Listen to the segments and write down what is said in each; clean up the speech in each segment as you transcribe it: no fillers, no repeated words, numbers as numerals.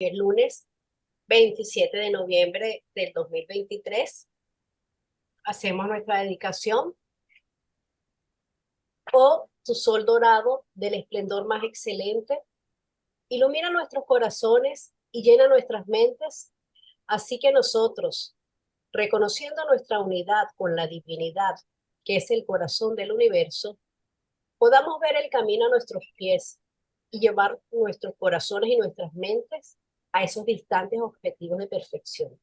El lunes 27 de noviembre del 2023 hacemos nuestra dedicación. Oh, tu sol dorado del esplendor más excelente, ilumina nuestros corazones y llena nuestras mentes, así que nosotros, reconociendo nuestra unidad con la divinidad, que es el corazón del universo, podamos ver el camino a nuestros pies y llevar nuestros corazones y nuestras mentes a esos distantes objetivos de perfección,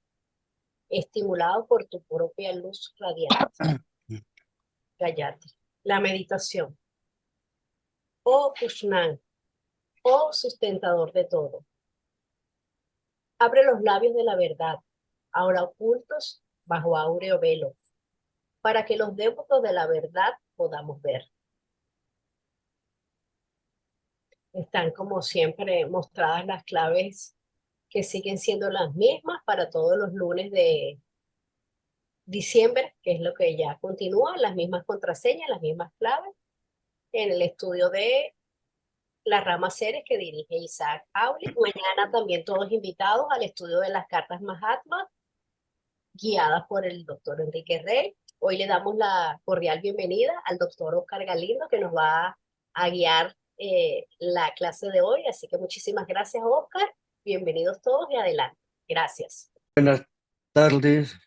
estimulados por tu propia luz radiante. Gayatri. La meditación. Oh Kushnan, oh sustentador de todo. Abre los labios de la verdad, ahora ocultos bajo áureo velo, para que los devotos de la verdad podamos ver. Están como siempre mostradas las claves que siguen siendo las mismas para todos los lunes de diciembre, que es lo que ya continúa, las mismas contraseñas, las mismas claves, en el estudio de la rama Ceres que dirige Isaac Auli. Mañana también todos invitados al estudio de las cartas Mahatma, guiadas por el doctor Enrique Rey. Hoy le damos la cordial bienvenida al doctor Oscar Galindo, que nos va a guiar la clase de hoy. Así que muchísimas gracias, Oscar. Bienvenidos todos y adelante. Gracias. Buenas tardes,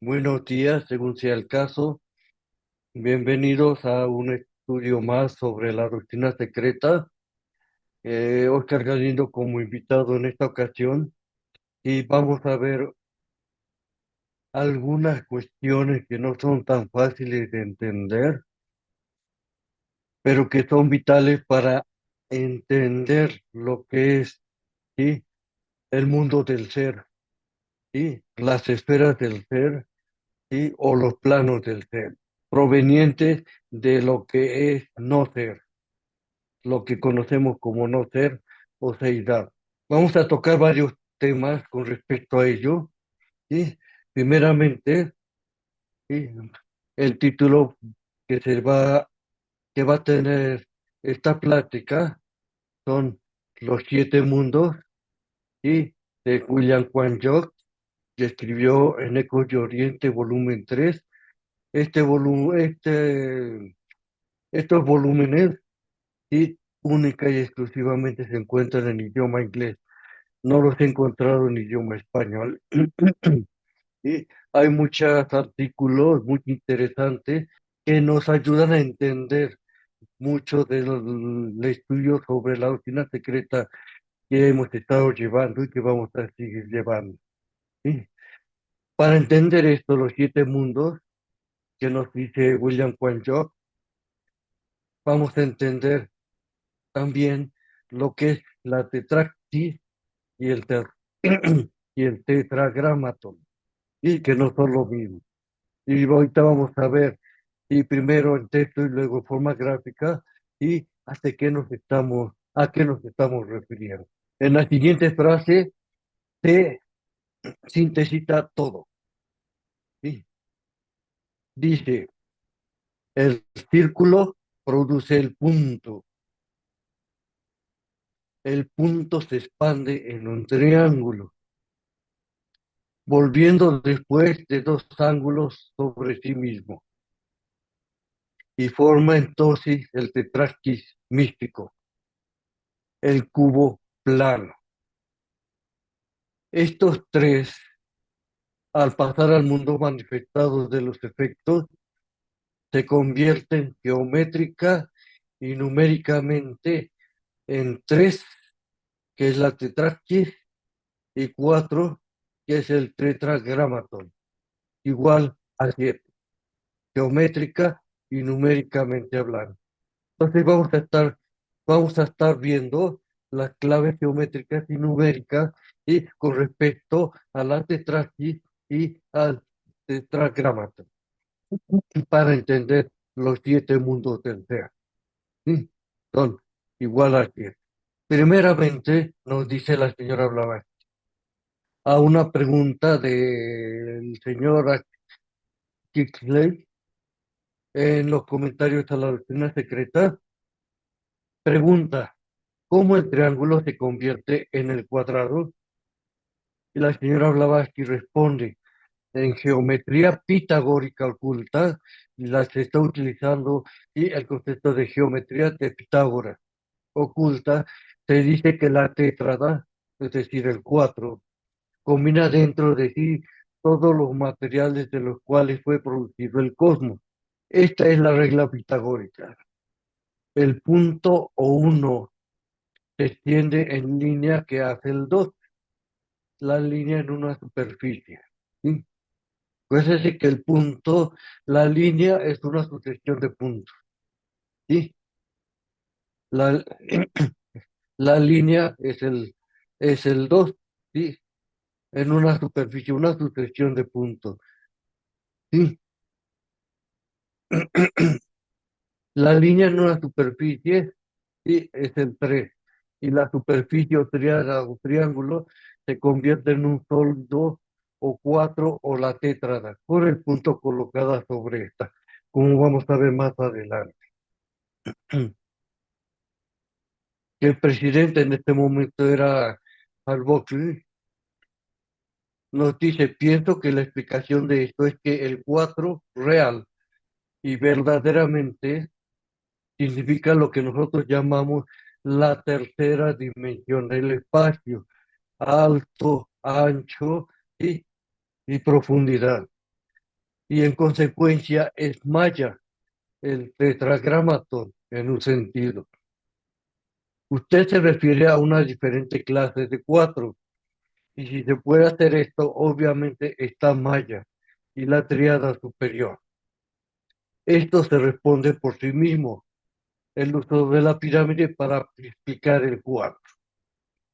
buenos días, según sea el caso. Bienvenidos a un estudio más sobre la rutina secreta. Oscar Galindo como invitado en esta ocasión y vamos a ver algunas cuestiones que no son tan fáciles de entender, pero que son vitales para entender lo que es, ¿sí?, el mundo del ser, ¿sí?, las esferas del ser, ¿sí?, o los planos del ser, provenientes de lo que es no ser, lo que conocemos como no ser o seidad. Vamos a tocar varios temas con respecto a ello, ¿sí? Primeramente, ¿sí?, el título que que va a tener esta plática son Los siete mundos, ¿sí?, de William Juan Jock, que escribió en Ecos de Oriente, volumen 3. Estos volúmenes, sí, única y exclusivamente se encuentran en idioma inglés. No los he encontrado en idioma español. Sí, hay muchos artículos muy interesantes que nos ayudan a entender mucho del estudio sobre la doctrina secreta que hemos estado llevando y que vamos a seguir llevando. ¿Sí? Para entender esto, los siete mundos que nos dice William Juan Jock, vamos a entender también lo que es la tetraxis y y el tetragramatón, y que no son lo mismo. Y ahorita vamos a ver, y primero en texto y luego en forma gráfica, y a qué nos estamos refiriendo. En la siguiente frase se sintetiza todo. ¿Sí? Dice, el círculo produce el punto se expande en un triángulo, volviendo después de dos ángulos sobre sí mismo, y forma entonces el tetraquis místico, el cubo plano. Estos tres, al pasar al mundo manifestado de los efectos, se convierten geométrica y numéricamente en tres, que es la tetrarquis, y cuatro, que es el tetragramatón, igual a siete, geométrica y numéricamente hablando. Entonces vamos a estar viendo las claves geométricas y numéricas y con respecto a la tetrarquis y al tetragramatón, para entender los siete mundos del ser. ¿Sí? Son igual a siete. Primeramente, nos dice la señora Blavatsky, a una pregunta del señor Kingsley en los comentarios a la doctrina secreta, pregunta, ¿cómo el triángulo se convierte en el cuadrado? Y la señora Blavatsky responde, en geometría pitagórica oculta, la se está utilizando y el concepto de geometría de Pitágoras oculta, se dice que la tétrada, es decir, el 4 combina dentro de sí todos los materiales de los cuales fue producido el cosmos. Esta es la regla pitagórica. El punto o uno se extiende en línea que hace el 2, la línea en una superficie. ¿Sí? Pues es decir que el punto, la línea es una sucesión de puntos. ¿Sí? La, la línea es el 2, ¿sí? En una superficie, una sucesión de puntos. ¿Sí? La línea en una superficie, sí, es el 3. Y la superficie o triángulo se convierte en un soldo o 4 o la tétrada, con el punto colocada sobre esta, como vamos a ver más adelante. Que el presidente en este momento era Al Buckley, nos dice, pienso que la explicación de esto es que el 4 real y verdaderamente significa lo que nosotros llamamos la tercera dimensión del espacio, alto, ancho y profundidad. Y en consecuencia es maya, el tetragramatón, en un sentido. Usted se refiere a una diferente clase de cuatro, y si se puede hacer esto, obviamente está maya y la tríada superior. Esto se responde por sí mismo, el uso de la pirámide para explicar el cuatro.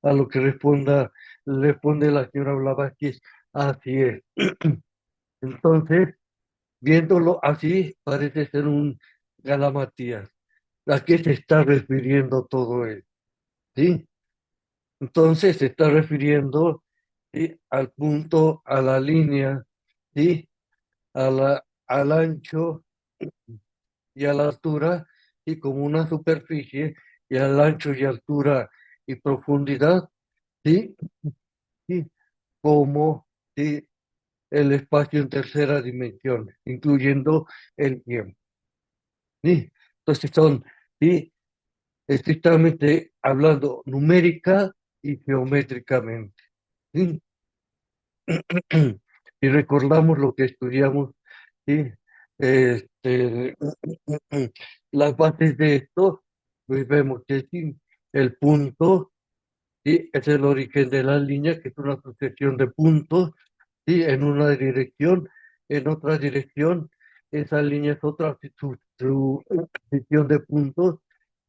A lo que responde la señora Blavatsky, así es. Entonces, viéndolo así, parece ser un galamatías. ¿A qué se está refiriendo todo esto? ¿Sí? Entonces se está refiriendo, ¿sí?, al punto, a la línea, ¿sí?, al ancho y a la altura, y como una superficie, y al ancho y altura y profundidad, ¿sí? ¿Sí? Como, ¿sí?, el espacio en tercera dimensión, incluyendo el tiempo. ¿Sí? Entonces son, ¿sí?, estrictamente hablando numérica y geométricamente. ¿Sí? Y recordamos lo que estudiamos, ¿sí? Este, las bases de esto, pues vemos que sí, el punto, ¿sí?, es el origen de la línea, que es una sucesión de puntos, ¿sí?, en una dirección, en otra dirección, esa línea es otra sucesión de puntos,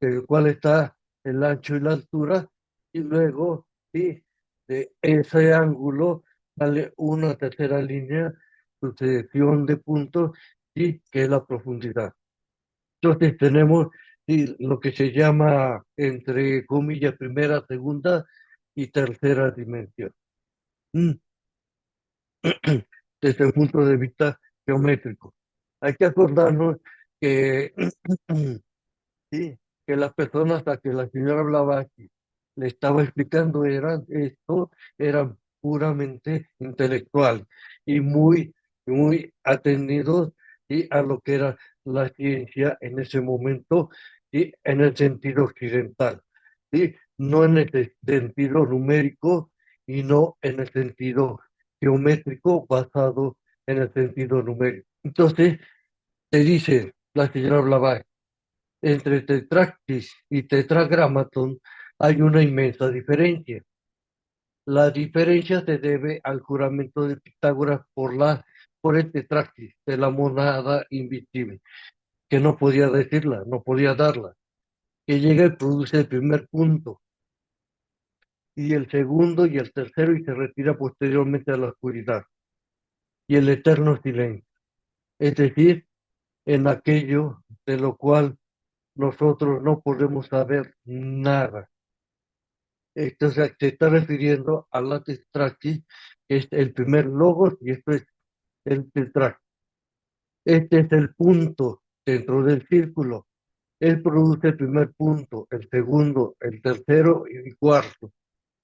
en el cual está el ancho y la altura, y luego, ¿sí?, de ese ángulo sale una tercera línea, sucesión de puntos, ¿sí?, que es la profundidad. Entonces tenemos, sí, lo que se llama, entre comillas, primera, segunda y tercera dimensión. Mm. Desde el punto de vista geométrico. Hay que acordarnos que, sí, que las personas a que la señora Blavatsky le estaba explicando eran puramente intelectuales y muy atendidos, ¿sí?, a lo que era la ciencia en ese momento, y en el sentido occidental, ¿sí?, no en el sentido numérico y no en el sentido geométrico basado en el sentido numérico. Entonces, te dice la señora Blavatsky, entre tetractis y tetragramatón hay una inmensa diferencia. La diferencia se debe al juramento de Pitágoras por el tetractis de la monada invisible, que no podía decirla, no podía darla, que llega y produce el primer punto, y el segundo y el tercero, y se retira posteriormente a la oscuridad, y el eterno silencio, es decir, en aquello de lo cual nosotros no podemos saber nada. Entonces se está refiriendo a la tetractis, que es el primer logos, y esto es el tetractis. Este es el punto dentro del círculo. Él produce el primer punto, el segundo, el tercero y el cuarto.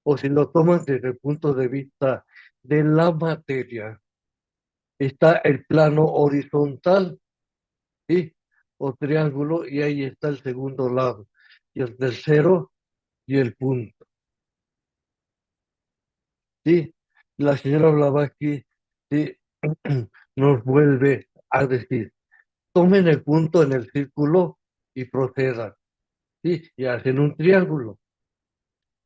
O si lo toman desde el punto de vista de la materia, está el plano horizontal, ¿sí? O triángulo, y ahí está el segundo lado, y el tercero y el punto, ¿sí? La señora Blavatsky, ¿sí? Nos vuelve a decir, tomen el punto en el círculo y procedan, ¿sí? Y hacen un triángulo.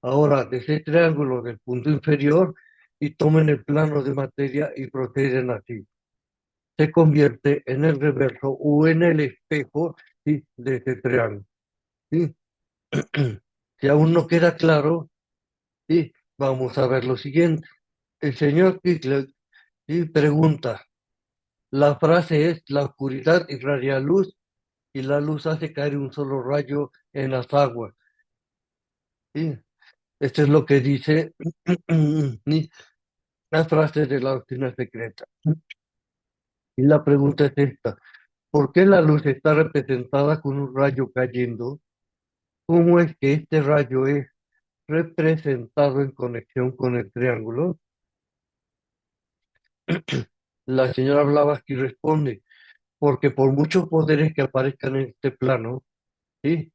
Ahora, de ese triángulo del punto inferior y tomen el plano de materia y proceden así. Se convierte en el reverso o en el espejo, ¿sí? De ese triángulo, ¿sí? Si aún no queda claro, ¿sí? Vamos a ver lo siguiente. El señor Kigler, ¿sí? Pregunta, la frase es, la oscuridad irradia luz y la luz hace caer un solo rayo en las aguas, ¿sí? Esto es lo que dice la frase de la doctrina secreta. Y la pregunta es esta, ¿por qué la luz está representada con un rayo cayendo? ¿Cómo es que este rayo es representado en conexión con el triángulo? La señora Blavatsky responde, porque por muchos poderes que aparezcan en este plano, ¿sí?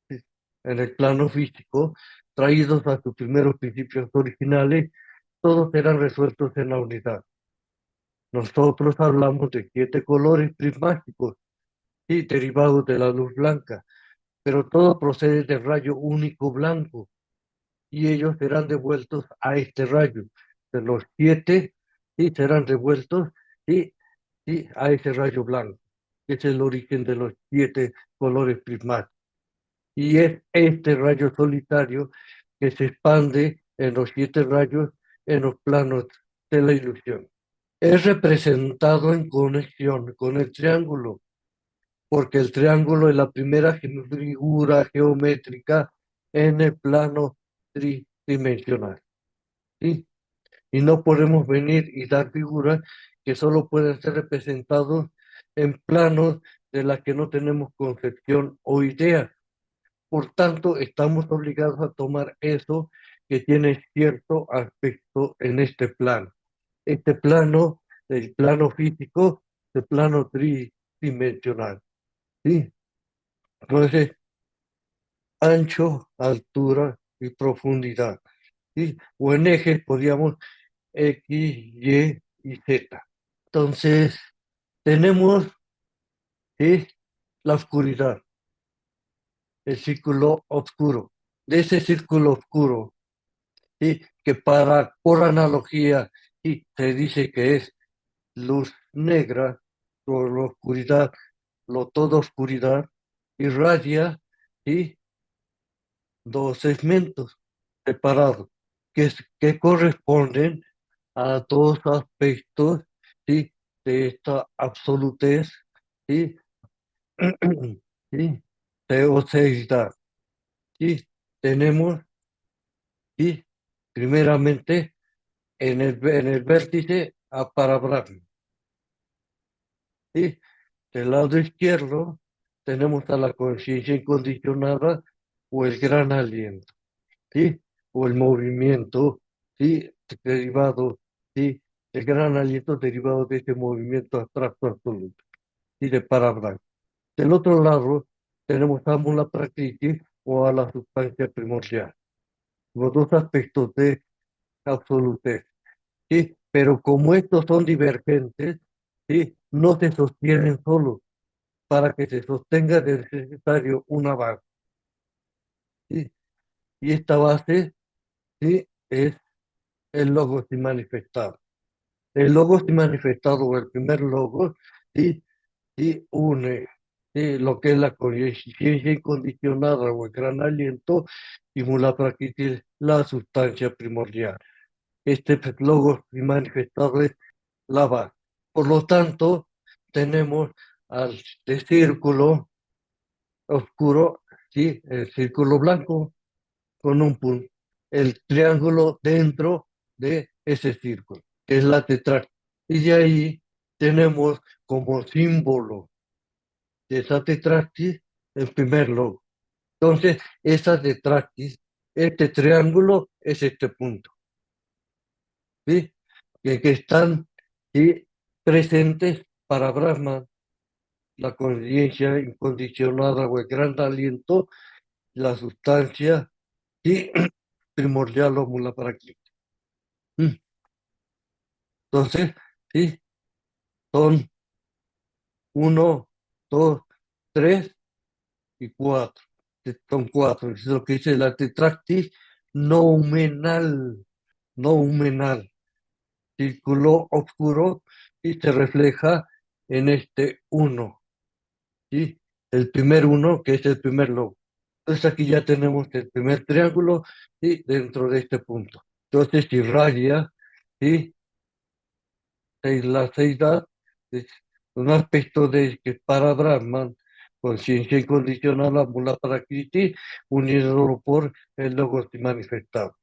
Sí, en el plano físico, traídos a sus primeros principios originales, todos serán resueltos en la unidad. Nosotros hablamos de 7 colores prismáticos, ¿sí? Derivados de la luz blanca, pero todo procede del rayo único blanco, y ellos serán devueltos a este rayo. De los 7, sí, serán devueltos, sí, sí, a ese rayo blanco. Es el origen de los 7 colores prismáticos. Y es este rayo solitario que se expande en los 7 rayos en los planos de la ilusión. Es representado en conexión con el triángulo, porque el triángulo es la primera figura geométrica en el plano tridimensional, ¿sí? Y no podemos venir y dar figuras que solo pueden ser representados en planos de las que no tenemos concepción o idea. Por tanto, estamos obligados a tomar eso que tiene cierto aspecto en este plano. Este plano, el plano físico, el plano tridimensional, ¿sí? Entonces, ancho, altura y profundidad, ¿sí? O en ejes podríamos X, Y y Z. Entonces, tenemos, ¿sí? La oscuridad, el círculo oscuro. De ese círculo oscuro, ¿sí? Que por analogía, ¿sí? Se dice que es luz negra, por la oscuridad, lo todo oscuridad, irradia, ¿sí? Dos segmentos separados que corresponden a dos aspectos, ¿sí? De esta absolutez, ¿sí? ¿Sí? De oseidad, ¿sí? Tenemos, ¿sí? Primeramente, en el vértice a Parabrahma, ¿sí? Del lado izquierdo tenemos a la conciencia incondicionada o el gran aliento, ¿sí? O el movimiento, ¿sí? Derivado, ¿sí? El gran aliento derivado de ese movimiento abstracto absoluto, ¿sí? De Parabrahma. Del otro lado tenemos a Mula Prakriti o a la sustancia primordial, los dos aspectos de absolutez, ¿sí? Pero como estos son divergentes, ¿sí? No se sostienen solos. Para que se sostenga es necesario una base, ¿sí? Y esta base, ¿sí? Es el logos y manifestado. El logos y manifestado, o el primer logos, ¿sí? Y une, ¿sí? Lo que es la conciencia incondicionada o el gran aliento y mula prakriti, la sustancia primordial. Este logos y manifestado es la base. Por lo tanto, tenemos al de círculo oscuro, ¿sí? El círculo blanco con un punto, el triángulo dentro de ese círculo, que es la tetrarquía. Y de ahí tenemos como símbolo de esa tetrarquis el primer logo. Entonces, esa tetrarquis, este triángulo es este punto, ¿sí? Que están, ¿sí? Presentes para Brahma, la conciencia incondicionada o el gran aliento, la sustancia, ¿sí? Primordial o mula para aquí. Entonces, ¿sí? Son uno, dos, tres y cuatro. Son cuatro. Es lo que dice la tetractis noumenal, noumenal, círculo oscuro y se refleja en este uno, ¿sí? El primer uno, que es el primer logo. Entonces aquí ya tenemos el primer triángulo y dentro de este punto. Entonces, si raya, ¿sí? La seidad es un aspecto de que para Brahman, conciencia incondicional, la prakriti, unido por el logos manifestado.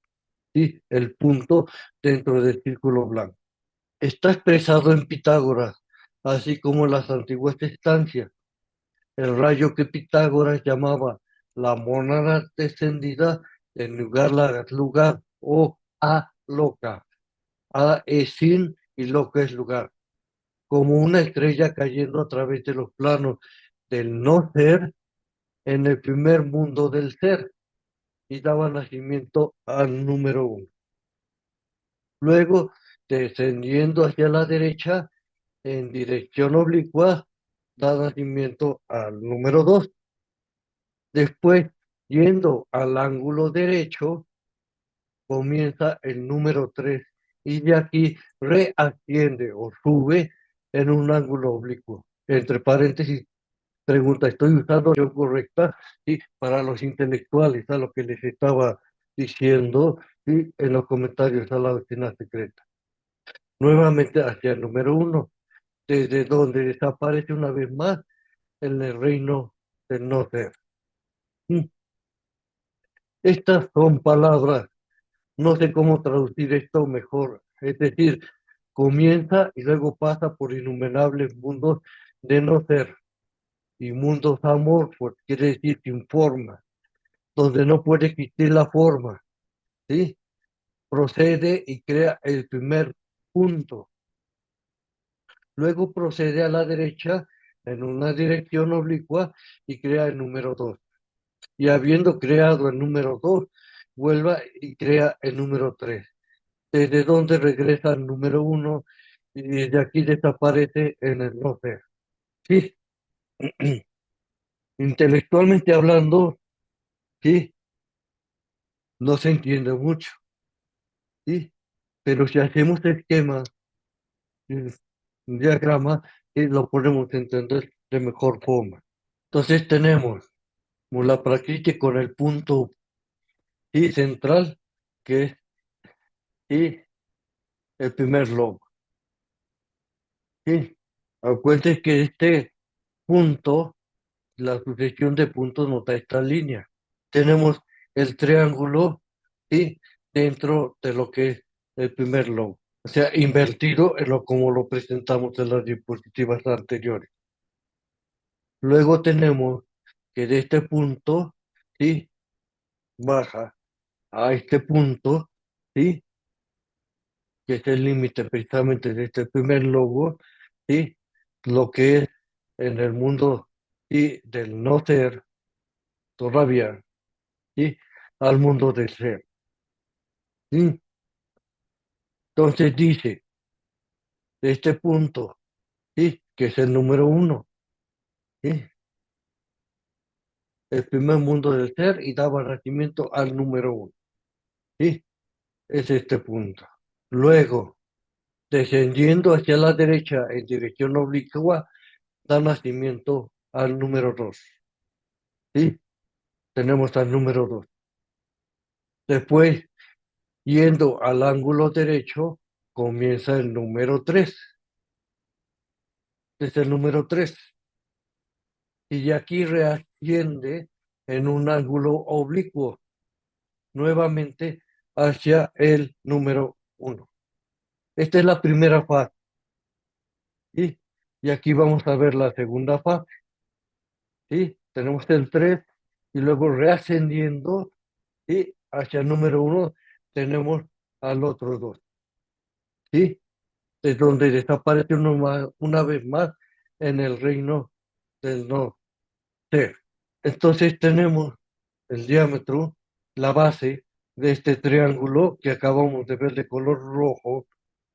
Y el punto dentro del círculo blanco. Está expresado en Pitágoras, así como en las antiguas estancias. El rayo que Pitágoras llamaba la mónada descendida, en lugar o a loca. A es sin y loca es lugar, como una estrella cayendo a través de los planos del no ser en el primer mundo del ser y daba nacimiento al número uno. Luego, descendiendo hacia la derecha en dirección oblicua, da nacimiento al número dos. Después, yendo al ángulo derecho, comienza el número tres y de aquí reasciende o sube en un ángulo oblicuo. Entre paréntesis, pregunta, ¿estoy usando la correcta? Y para los intelectuales, a lo que les estaba diciendo, y en los comentarios a la vecina secreta. Nuevamente hacia el número uno, desde donde desaparece una vez más en el reino del no ser. Mm. Estas son palabras, no sé cómo traducir esto mejor, es decir, comienza y luego pasa por innumerables mundos de no ser, y mundos amor, pues quiere decir sin forma, donde no puede existir la forma, ¿sí? Procede y crea el primer punto. Luego procede a la derecha en una dirección oblicua y crea el número 2. Y habiendo creado el número 2, vuelva y crea el número 3. Desde donde regresa al número uno y desde aquí desaparece en el no ser. Sí, intelectualmente hablando, sí, no se entiende mucho, sí, pero si hacemos esquemas, un diagrama, lo podemos entender de mejor forma. Entonces tenemos la prakriti con el punto I central, que es I, el primer logo. ¿Sí? Acuérdense que este punto, la sucesión de puntos nos da esta línea. Tenemos el triángulo, ¿sí? Dentro de lo que es el primer logo. O sea, invertido en lo como lo presentamos en las diapositivas anteriores. Luego tenemos que de este punto, ¿sí? Baja a este punto, ¿sí? Que es el límite precisamente de este primer logo, ¿sí? Lo que es en el mundo, ¿sí? Del no ser todavía, ¿sí? Al mundo del ser, ¿sí? Entonces dice, de este punto, ¿sí? Que es el número uno, ¿sí? El primer mundo del ser y daba nacimiento al número uno, ¿sí? Es este punto. Luego, descendiendo hacia la derecha en dirección oblicua, da nacimiento al número dos, ¿sí? Tenemos al número dos. Después, yendo al ángulo derecho, comienza el número tres. Es el número tres. Y aquí reasciende en un ángulo oblicuo, nuevamente hacia el número uno. Esta es la primera fase, ¿sí? Y aquí vamos a ver la segunda fase, ¿sí? Tenemos el 3 y luego reascendiendo, y hacia el número uno tenemos al otro dos, ¿sí? Es donde desaparece una vez más en el reino del no ser. Entonces tenemos el diámetro, la base de este triángulo que acabamos de ver de color rojo,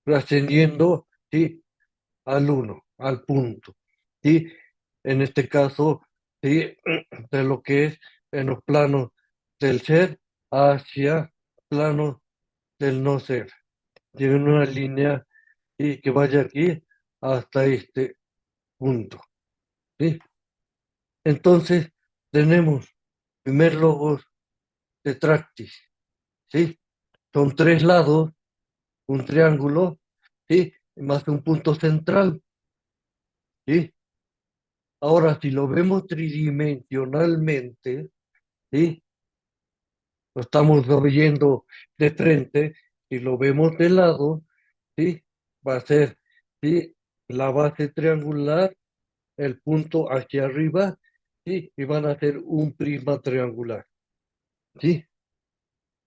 ascendiendo, ¿sí? Al uno, al punto, ¿sí? En este caso, ¿sí? De lo que es en los planos del ser hacia planos del no ser. Tiene una línea y que vaya aquí hasta este punto, ¿sí? Entonces, tenemos primer logos de Tractis, ¿sí? Son tres lados, un triángulo, ¿sí? Más un punto central, ¿sí? Ahora, si lo vemos tridimensionalmente, ¿sí? Lo estamos viendo de frente, si lo vemos de lado, ¿sí? Va a ser, ¿sí? La base triangular, el punto hacia arriba, ¿sí? Y van a hacer un prisma triangular, ¿sí?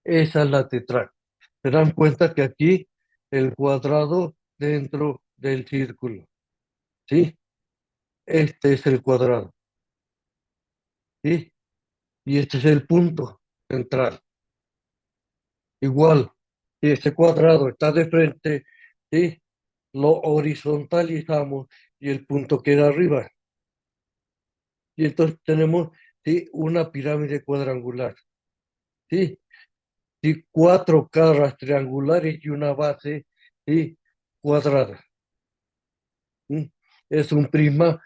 Esa es la tetrá. Se dan cuenta que aquí el cuadrado dentro del círculo, ¿sí? Este es el cuadrado, ¿sí? Y este es el punto central. Igual, si este cuadrado está de frente, ¿sí? Lo horizontalizamos y el punto queda arriba. Y entonces tenemos, ¿sí? Una pirámide cuadrangular, ¿sí? Sí, cuatro caras triangulares y una base, ¿sí? Cuadrada. ¿Sí? Es un prisma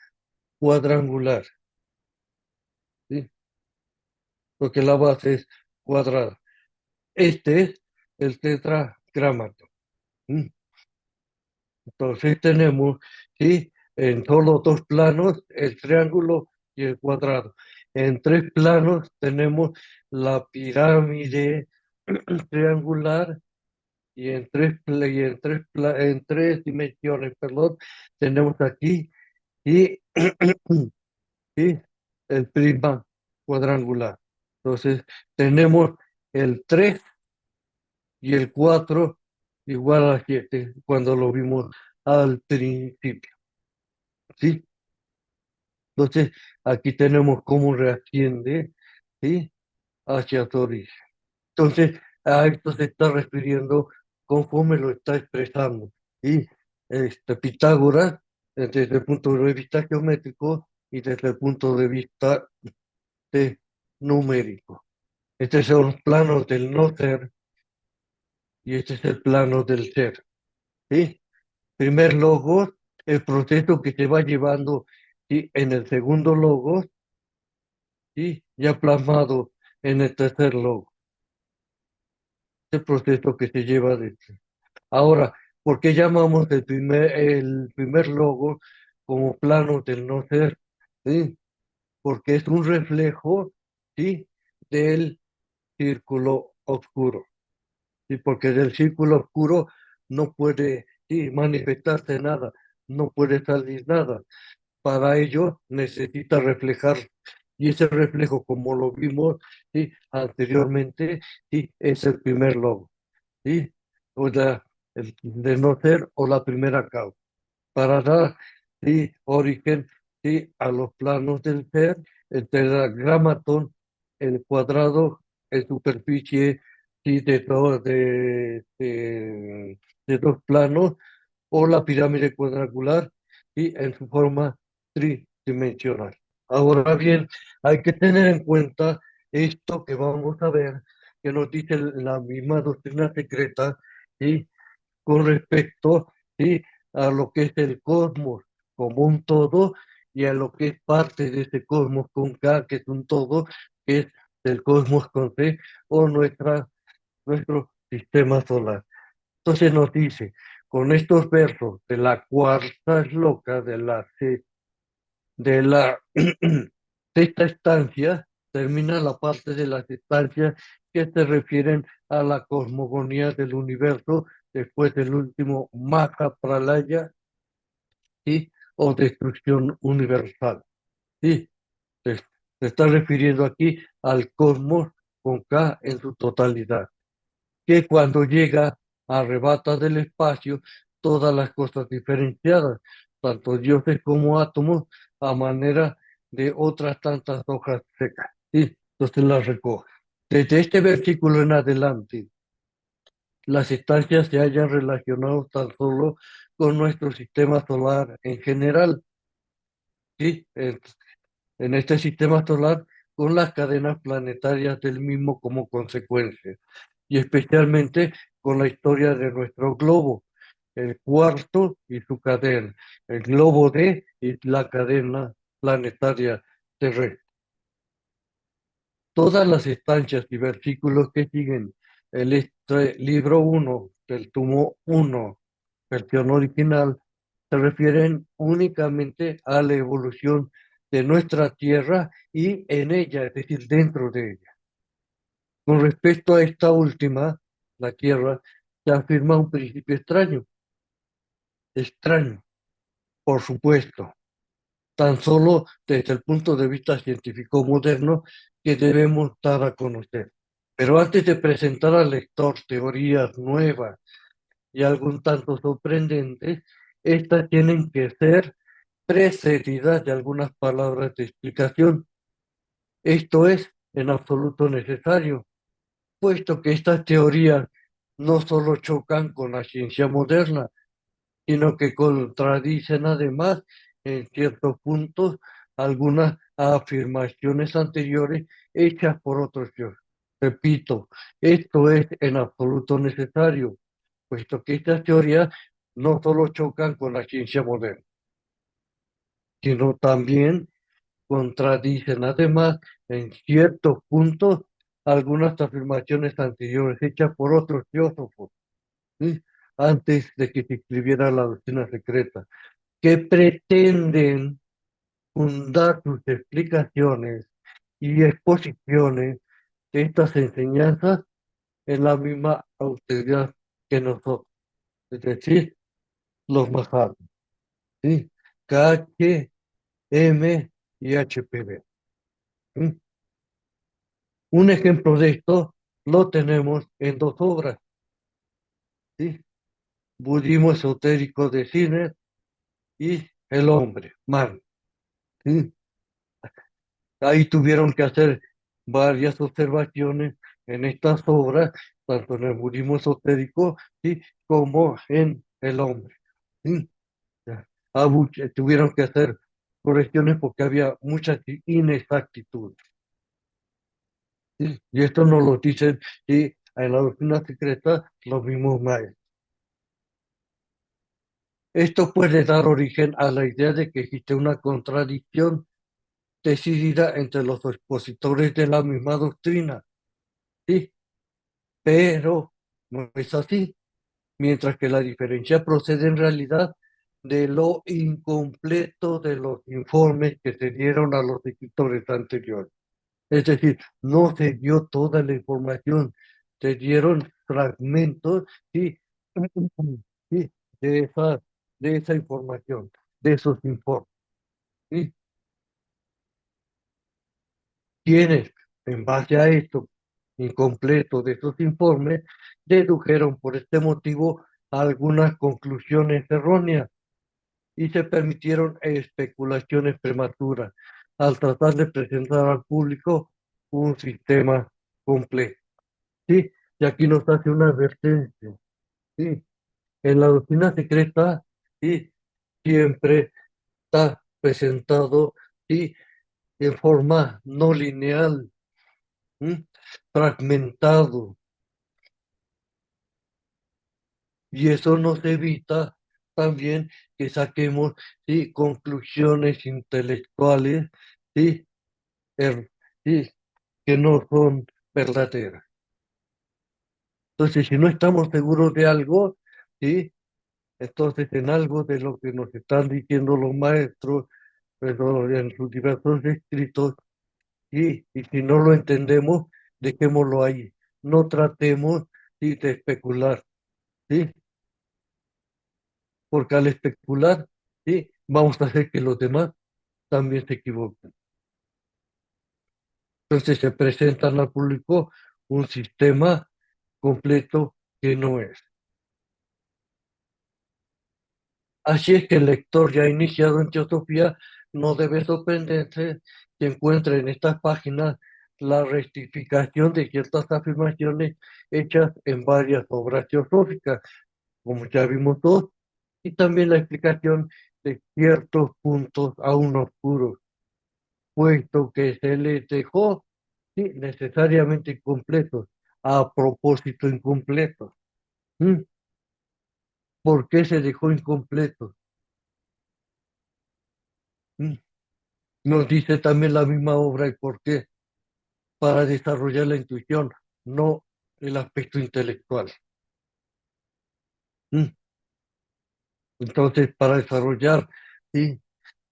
cuadrangular, ¿sí? Porque la base es cuadrada. Este es el tetragramato. ¿Sí? Entonces tenemos, ¿sí? En solo dos planos, el triángulo y el cuadrado. En tres planos tenemos la pirámide triangular y en tres dimensiones, perdón, tenemos aquí y, y el prisma cuadrangular. Entonces tenemos el 3 y el 4 igual a 7 cuando lo vimos al principio, ¿sí? Entonces, aquí tenemos cómo reasciende, ¿sí? Hacia su origen. Entonces, a esto se está refiriendo conforme lo está expresando. Y Pitágoras, desde el punto de vista geométrico y desde el punto de vista numérico. Estos son los planos del no ser y este es el plano del ser. ¿Sí? Primer logos, el proceso que se va llevando, ¿sí? En el segundo logos, ¿sí? Ya plasmado en el tercer logo. El proceso que se lleva de... Ahora, ¿por qué llamamos el primer logo como plano del no ser? ¿Sí? Porque es un reflejo, ¿sí? Del círculo oscuro. ¿Sí? Porque del círculo oscuro no puede, ¿sí? Manifestarse nada, no puede salir nada. Para ello necesita reflejar. Y ese reflejo, como lo vimos, ¿sí? Anteriormente, ¿sí? Es el primer logo, ¿sí? O sea, el de no ser o la primera causa. Para dar, ¿sí? Origen, ¿sí? A los planos del ser, el tetragramatón, el cuadrado en superficie, ¿sí? De todo, de dos planos o la pirámide cuadrangular y en su forma tridimensional. Ahora bien, hay que tener en cuenta esto que vamos a ver, que nos dice la misma doctrina secreta, y con respecto, ¿sí?, a lo que es el cosmos como un todo y a lo que es parte de ese cosmos con K, que es un todo, que es el cosmos con C o nuestro sistema solar. Entonces nos dice, con estos versos de la cuarta esloca de la sexta estancia, termina la parte de las estancias que se refieren a la cosmogonía del universo después del último Maha Pralaya, ¿sí?, o destrucción universal. ¿Sí? Se, se está refiriendo aquí al cosmos con K en su totalidad, que cuando llega arrebata del espacio todas las cosas diferenciadas, tanto dioses como átomos, a manera de otras tantas hojas secas. ¿Sí? Entonces las recoge. Desde este versículo en adelante, las estancias se hayan relacionado tan solo con nuestro sistema solar en general, ¿sí? En este sistema solar, con las cadenas planetarias del mismo como consecuencia, y especialmente con la historia de nuestro globo, el cuarto y su cadena, el globo D y la cadena planetaria terrestre. Todas las estancias y versículos que siguen libro uno del tomo 1, versión original, se refieren únicamente a la evolución de nuestra Tierra y en ella, es decir, dentro de ella. Con respecto a esta última, la Tierra, se afirma un principio extraño, por supuesto, tan solo desde el punto de vista científico moderno que debemos dar a conocer. Pero antes de presentar al lector teorías nuevas y algún tanto sorprendentes, estas tienen que ser precedidas de algunas palabras de explicación. Esto es en absoluto necesario, puesto que estas teorías no solo chocan con la ciencia moderna, sino que contradicen además en ciertos puntos algunas afirmaciones anteriores hechas por otros dioses. Repito, esto es en absoluto necesario, puesto que estas teorías no solo chocan con la ciencia moderna, sino también contradicen además en ciertos puntos algunas afirmaciones anteriores hechas por otros filósofos, ¿sí?, antes de que se escribiera la doctrina secreta, que pretenden fundar sus explicaciones y exposiciones de estas enseñanzas en la misma autoridad que nosotros, es decir, los Maharas, ¿sí? KH, M y HPV. ¿Sí? Un ejemplo de esto lo tenemos en dos obras, ¿sí? Budismo esotérico de Sinner y El hombre, man. ¿Sí? Ahí tuvieron que hacer varias observaciones en estas obras, tanto en el budismo esotérico, ¿sí?, como en el hombre. ¿Sí? Ya. Tuvieron que hacer correcciones porque había muchas inexactitudes. ¿Sí? Y esto nos lo dicen, ¿sí?, en la doctrina secreta los mismos mayas. Esto puede dar origen a la idea de que existe una contradicción decidida entre los expositores de la misma doctrina, ¿sí? Pero no es así, mientras que la diferencia procede en realidad de lo incompleto de los informes que se dieron a los escritores anteriores. Es decir, no se dio toda la información, se dieron fragmentos, sí, sí, de esa información, de esos informes. ¿Sí? Quienes, en base a esto incompleto de esos informes, dedujeron por este motivo algunas conclusiones erróneas y se permitieron especulaciones prematuras al tratar de presentar al público un sistema completo. ¿Sí? Y aquí nos hace una advertencia. ¿Sí? En la doctrina secreta, ¿sí? Siempre está presentado, ¿sí? En forma no lineal, ¿m? Fragmentado, y eso nos evita también que saquemos, ¿sí? Conclusiones intelectuales, ¿sí? Er- ¿sí? Que no son verdaderas. Entonces, si no estamos seguros de algo, ¿sí? Entonces, en algo de lo que nos están diciendo los maestros, pues, en sus diversos escritos, y si no lo entendemos, dejémoslo ahí. No tratemos, ¿sí? De especular, ¿sí? Porque al especular, ¿sí? Vamos a hacer que los demás también se equivoquen. Entonces se presentan al público un sistema completo que no es. Así es que el lector ya iniciado en teosofía no debe sorprenderse que encuentre en estas páginas la rectificación de ciertas afirmaciones hechas en varias obras teosóficas, como ya vimos todos, y también la explicación de ciertos puntos aún oscuros, puesto que se les dejó, sí, necesariamente incompletos, a propósito incompletos. ¿Mm? ¿Por qué se dejó incompleto? ¿Mm? Nos dice también la misma obra y por qué, para desarrollar la intuición, no el aspecto intelectual. ¿Mm? Entonces, para desarrollar, ¿sí?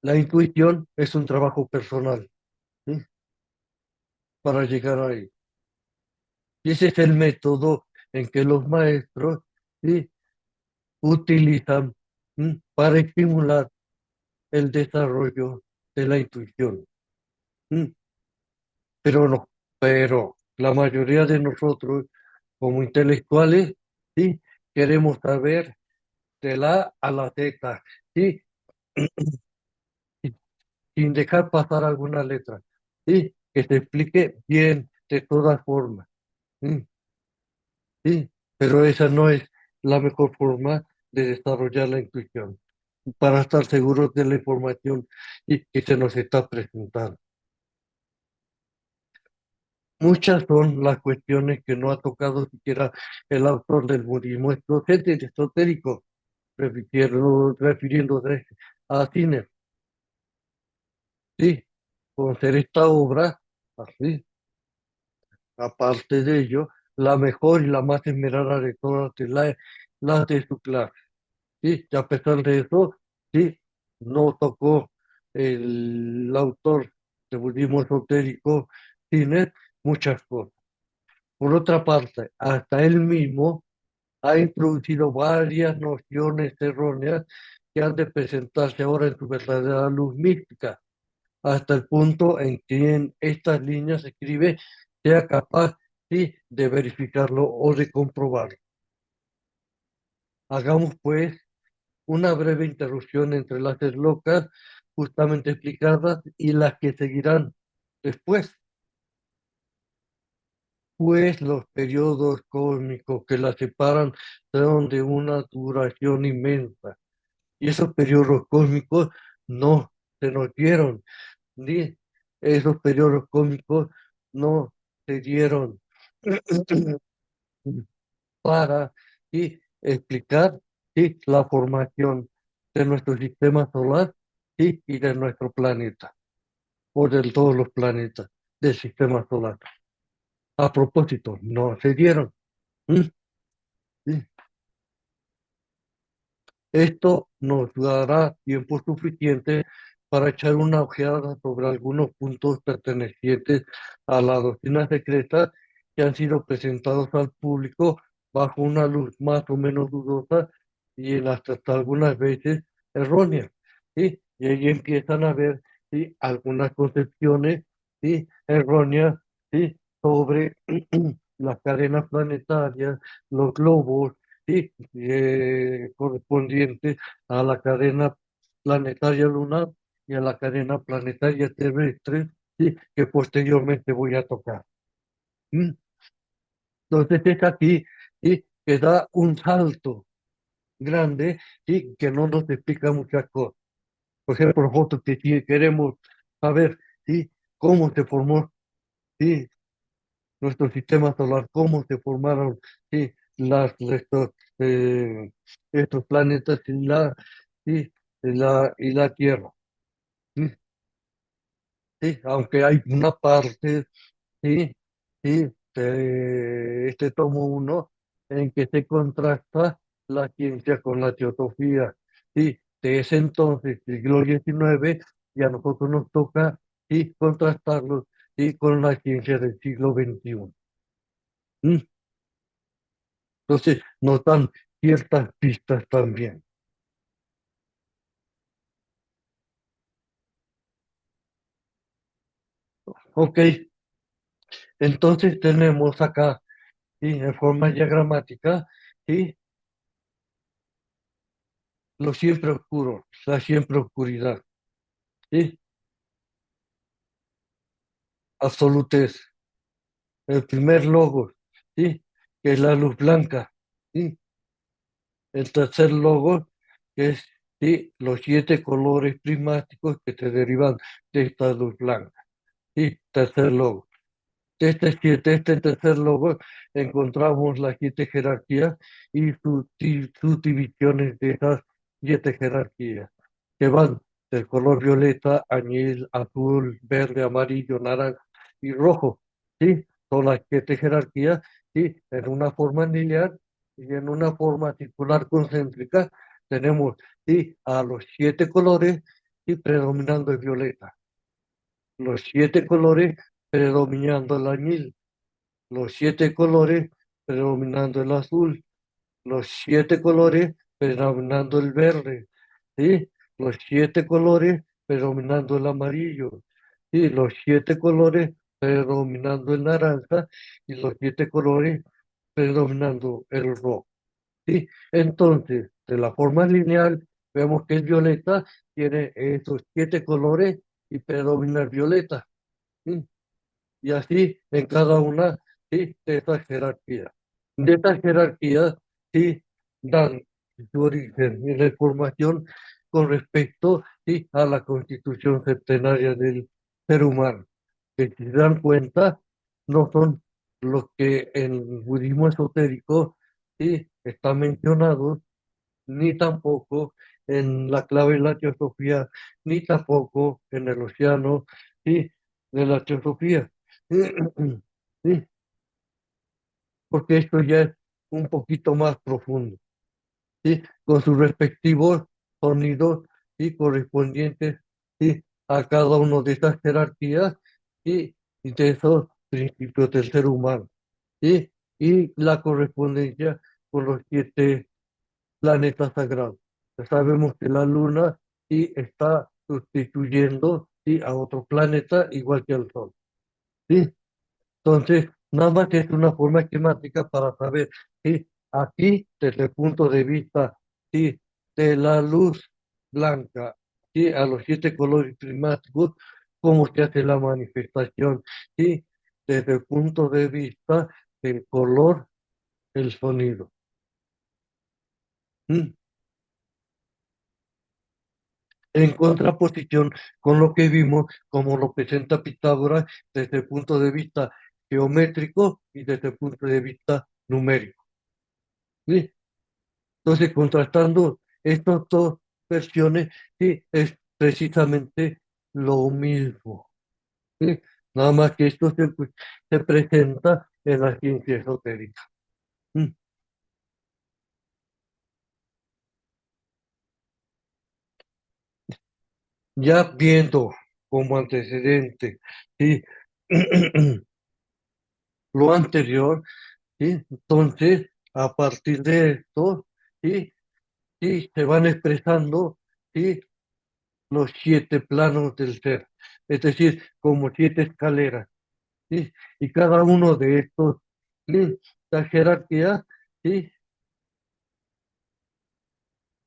La intuición es un trabajo personal, ¿sí? Para llegar ahí. Y ese es el método en que los maestros, ¿sí? Utilizan, para estimular el desarrollo de la intuición. ¿Mm? Pero no, pero la mayoría de nosotros, como intelectuales, ¿sí? Queremos saber de la A a la Z, ¿sí? Sin dejar pasar alguna letra, ¿sí? Que se explique bien de todas formas, ¿sí? ¿Sí? Pero esa no es la mejor forma de desarrollar la intuición, para estar seguros de la información y que se nos está presentando. Muchas son las cuestiones que no ha tocado siquiera el autor del budismo esotérico, refiriéndose a Sinner, sí, con ser esta obra, así, aparte de ello, la mejor y la más esmerada de todas las de su clase, sí, y a pesar de eso, sí, no tocó el autor del budismo esotérico, Sinner, muchas cosas. Por otra parte, hasta él mismo ha introducido varias nociones erróneas que han de presentarse ahora en su verdadera luz mística, hasta el punto en que en estas líneas escribe sea capaz, sí, de verificarlo o de comprobarlo. Hagamos pues una breve interrupción entre las eslocas justamente explicadas y las que seguirán después, pues los periodos cósmicos que las separan son de una duración inmensa. Y esos periodos cósmicos no se nos dieron, ni esos periodos cósmicos no se dieron para, ¿sí? Explicar, ¿sí? La formación de nuestro sistema solar, ¿sí? Y de nuestro planeta, o de todos los planetas del sistema solar. A propósito, no se dieron. ¿Mm? ¿Sí? Esto nos dará tiempo suficiente para echar una ojeada sobre algunos puntos pertenecientes a la doctrina secreta que han sido presentados al público bajo una luz más o menos dudosa y hasta algunas veces errónea, ¿sí? Y ahí empiezan a ver, ¿sí? Algunas concepciones, ¿sí? Erróneas, ¿sí? Sobre las cadenas planetarias, los globos, sí, correspondiente a la cadena planetaria lunar y a la cadena planetaria terrestre, sí, que posteriormente voy a tocar. ¿Mm? Entonces es aquí, sí, que da un salto, grande, ¿sí? Que no nos explica muchas cosas. Por ejemplo, nosotros que si queremos saber, ¿sí? Cómo se formó, ¿sí? Nuestro sistema solar, cómo se formaron, ¿sí? Eh, estos planetas ¿sí? Y la Tierra, ¿sí? ¿Sí? Aunque hay una parte, ¿sí? ¿Sí? Este tomo uno en que se contrasta la ciencia con la teosofía, ¿sí? De ese entonces, siglo XIX, y a nosotros nos toca, ¿sí? Contrastarlo, ¿sí? Con la ciencia del siglo XXI. ¿Sí? Entonces, nos dan ciertas pistas también. Ok, entonces tenemos acá, ¿sí? En forma diagramática, ¿sí? Lo siempre oscuro, la siempre oscuridad, ¿sí? Absolutez. El primer logo, ¿sí? Que es la luz blanca, ¿sí? El tercer logo, que es, ¿sí? Los siete colores prismáticos que se derivan de esta luz blanca, ¿sí? Tercer logo. Este tercer logo encontramos las siete jerarquías y sus divisiones de esas siete jerarquías, que van del color violeta, añil, azul, verde, amarillo, naranja y rojo, ¿sí? Son las siete jerarquías, ¿sí? En una forma lineal y en una forma circular concéntrica tenemos, ¿sí? A los siete colores y predominando el violeta, los siete colores predominando el añil, los siete colores predominando el azul, los siete colores predominando el verde, ¿sí? Los siete colores predominando el amarillo, ¿sí? Los siete colores predominando el naranja y los siete colores predominando el rojo, ¿sí? Entonces, de la forma lineal, vemos que el violeta tiene esos siete colores y predomina el violeta, ¿sí? Y así en cada una, ¿sí? De esas jerarquías. De estas jerarquías, sí, dan su origen y la formación con respecto, sí, a la constitución centenaria del ser humano, que si se dan cuenta, no son los que en el budismo esotérico, sí, está mencionado, ni tampoco en la clave de la teosofía, ni tampoco en el océano, sí, de la teosofía. Sí, porque esto ya es un poquito más profundo, ¿sí? Con sus respectivos sonidos y correspondientes, ¿sí? A cada uno de estas jerarquías, ¿sí? Y de esos principios del ser humano, ¿sí? Y la correspondencia con los siete planetas sagrados. Ya sabemos que la luna, ¿sí? Está sustituyendo, ¿sí? A otro planeta igual que el Sol, ¿sí? Entonces, nada más es una forma esquemática para saber si aquí, desde el punto de vista, sí, de la luz blanca, sí, a los siete colores climáticos, cómo se hace la manifestación, sí, desde el punto de vista del color, el sonido. ¿Mm? En contraposición con lo que vimos, como lo presenta Pitágoras desde el punto de vista geométrico y desde el punto de vista numérico. ¿Sí? Entonces, contrastando estas dos versiones, sí, es precisamente lo mismo, ¿sí? Nada más que esto se presenta en la ciencia esotérica. ¿Sí? Ya viendo como antecedente, ¿sí? Lo anterior, ¿sí? Entonces, a partir de esto, ¿sí? Sí, se van expresando, ¿sí? Los siete planos del ser, es decir, como siete escaleras. ¿Sí? Y cada uno de estos, ¿sí? La jerarquía, ¿sí?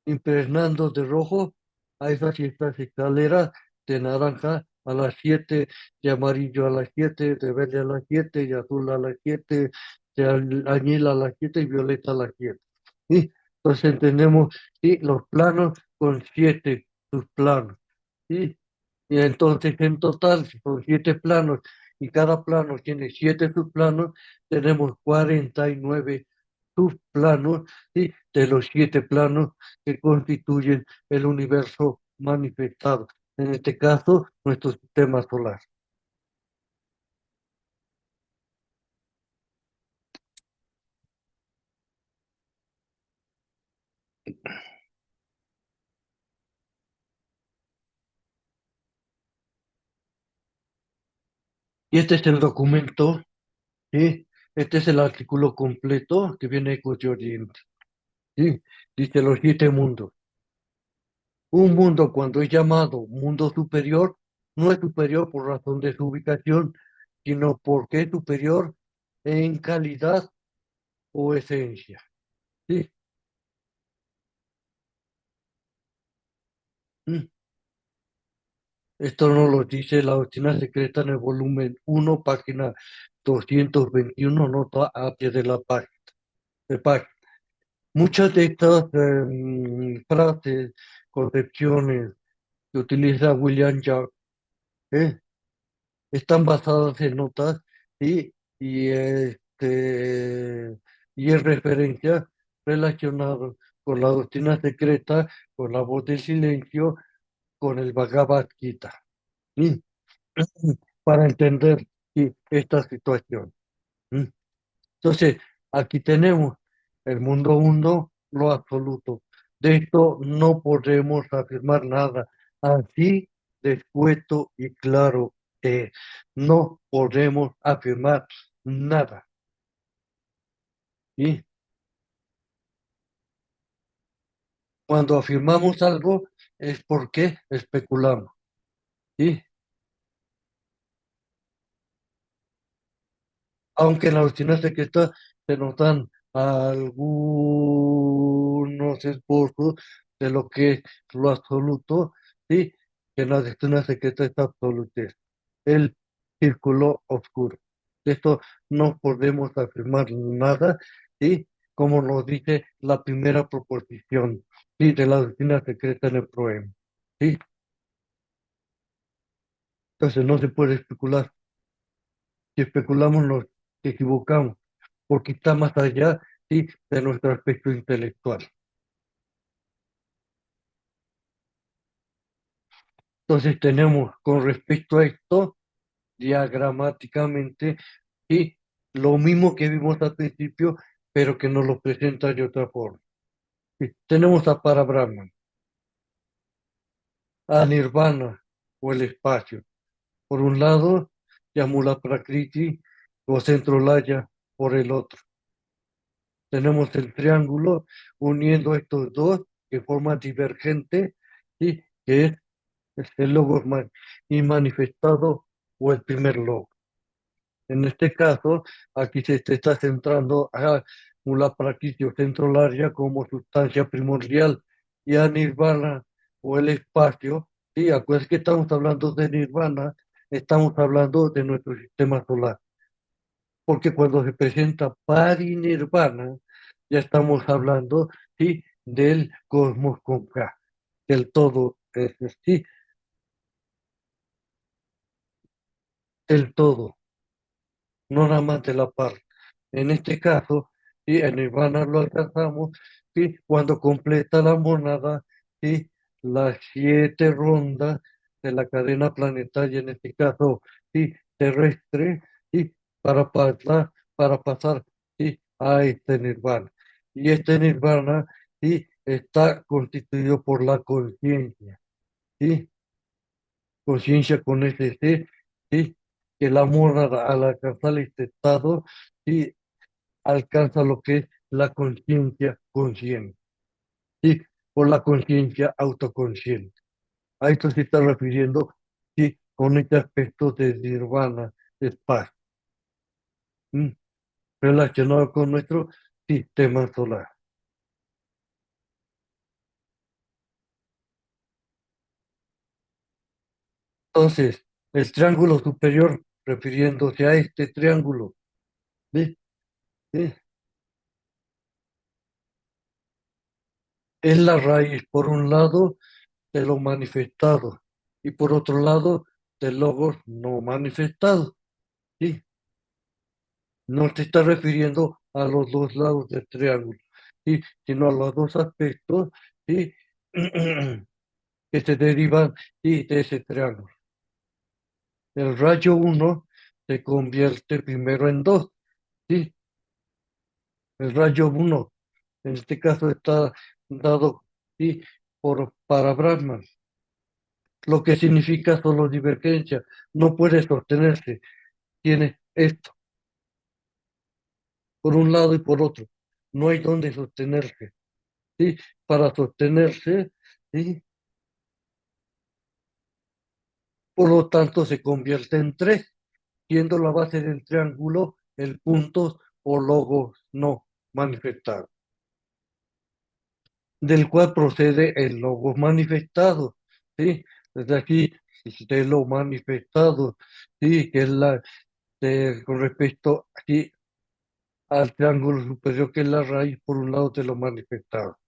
Impregnando de rojo a esas siete escaleras, de naranja a las siete, de amarillo a las siete, de verde a las siete, y azul a las siete, de añil a las siete y violeta a las siete. ¿Sí? Entonces entendemos, ¿sí? Los planos con siete subplanos, ¿sí? Y entonces en total, si son siete planos y cada plano tiene siete subplanos, tenemos 49 subplanos, ¿sí? De los siete planos que constituyen el universo manifestado. En este caso, nuestro sistema solar. Y este es el documento, ¿sí? Este es el artículo completo que viene de Oriente, ¿sí? Dice los siete mundos. Un mundo cuando es llamado mundo superior, no es superior por razón de su ubicación, sino porque es superior en calidad o esencia. ¿Sí? Mm. Esto nos lo dice la doctrina secreta en el volumen 1, página 221, nota a pie de la página. Muchas de estas frases, concepciones que utiliza William Jack, ¿eh? Están basadas en notas, ¿sí? Y en referencia relacionado con la doctrina secreta, con la voz del silencio, con el Bhagavad Gita, ¿sí? Para entender, sí, esta situación. ¿Sí? Entonces, aquí tenemos el mundo uno, lo absoluto. De esto no podemos afirmar nada. Así de escueto y claro que no podemos afirmar nada. Y cuando afirmamos algo es porque especulamos. ¿Sí? Aunque en la doctrina secreta se nos dan algunos esbozos de lo que es lo absoluto, ¿sí? Que en la doctrina secreta es absoluto, el círculo oscuro. De esto no podemos afirmar nada, ¿sí? Como nos dice la primera proposición, ¿sí? De la doctrina secreta en el poema, ¿sí? Entonces no se puede especular. Si especulamos nos equivocamos, porque está más allá, sí, de nuestro aspecto intelectual. Entonces tenemos con respecto a esto, diagramáticamente, sí, lo mismo que vimos al principio, pero que nos lo presenta de otra forma. Sí, tenemos a Parabrahman, a Nirvana o el espacio. Por un lado, Yamula Prakriti o Centro Laya por el otro. Tenemos el triángulo uniendo estos dos de forma divergente, ¿sí? Que es el logos manifestado o el primer logo. En este caso, aquí se está centrando a Mula Prakriti o centro larga como sustancia primordial y a Nirvana o el espacio. Sí, acuérdense que estamos hablando de Nirvana, estamos hablando de nuestro sistema solar, porque cuando se presenta parinirvana, ya estamos hablando, sí, del cosmos con K, del todo, sí, del todo, no nada más de la parte. En este caso, sí, en nirvana lo alcanzamos, sí, cuando completa la monada, sí, las siete rondas de la cadena planetaria, en este caso, sí, terrestre, sí, para pasar, sí, a este nirvana. Y este nirvana, sí, está constituido por la conciencia, sí, conciencia con ese ser, sí, que la monada al alcanzar este estado, sí, alcanza lo que es la conciencia consciente, ¿sí? O la conciencia autoconsciente. A esto se está refiriendo, sí, con este aspecto de nirvana, de paz, ¿sí? Relacionado con nuestro sistema solar. Entonces, el triángulo superior, refiriéndose a este triángulo, ¿sí? ¿Sí? Es la raíz, por un lado, de lo manifestado y por otro lado, del logos no manifestado. ¿Sí? No te está refiriendo a los dos lados del triángulo, ¿sí? Sino a los dos aspectos, ¿sí? que se derivan, ¿sí? de ese triángulo. El rayo uno se convierte primero en 2, ¿sí? El rayo uno, en este caso, está dado, ¿sí? para Brahman, lo que significa solo divergencia, no puede sostenerse, tiene esto, por un lado y por otro, no hay donde sostenerse, ¿sí? Para sostenerse, ¿sí? Por lo tanto se convierte en 3, siendo la base del triángulo el punto o logo no manifestado, del cual procede el logo manifestado, ¿sí? Desde aquí, de lo manifestado, ¿sí? Que es con respecto aquí al triángulo superior, que es la raíz por un lado de lo manifestado.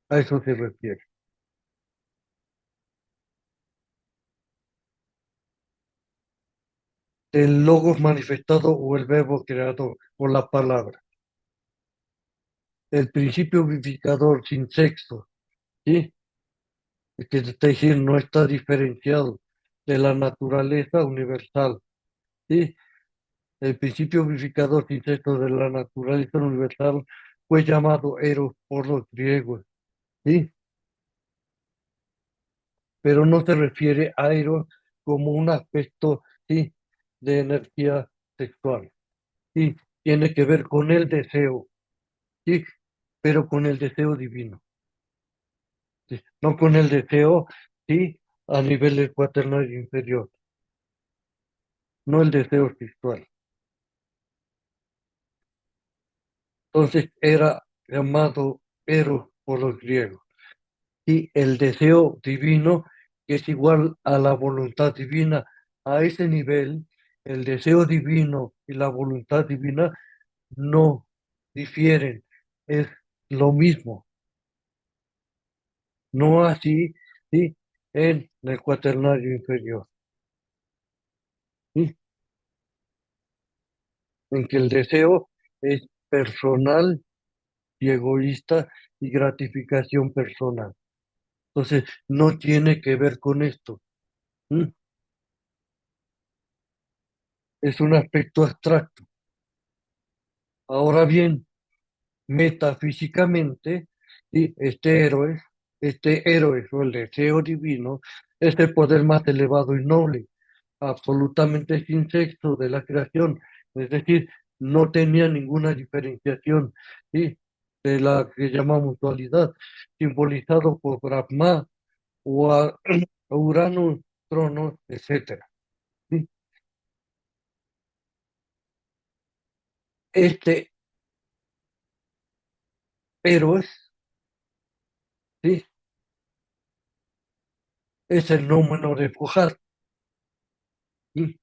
A eso se refiere. El logos manifestado o el verbo creado por la palabra. El principio vivificador sin sexo, ¿sí? Que está diciendo no está diferenciado de la naturaleza universal, ¿sí? El principio vivificador sin sexo de la naturaleza universal fue llamado Eros por los griegos, ¿sí? Pero no se refiere a Eros como un aspecto, ¿sí? de energía sexual, ¿sí? Tiene que ver con el deseo, ¿sí? Pero con el deseo divino, ¿sí? No con el deseo, ¿sí? a nivel del cuaternario inferior, no el deseo sexual. Entonces era llamado Eros por los griegos. Y el deseo divino, que es igual a la voluntad divina, a ese nivel, el deseo divino y la voluntad divina no difieren, es lo mismo, no así, ¿sí? en el cuaternario inferior, ¿sí? En que el deseo es personal y egoísta y gratificación personal. Entonces, no tiene que ver con esto. ¿M? Es un aspecto abstracto. Ahora bien, metafísicamente, ¿sí? Este héroe o el deseo divino es el poder más elevado y noble, absolutamente sin sexo de la creación, es decir, no tenía ninguna diferenciación, ¿sí? de la que llamamos dualidad, simbolizado por Brahma o a Urano, Cronos, etcétera. ¿Sí? Este héroe, ¿sí? es el número de Fojar. ¿Sí?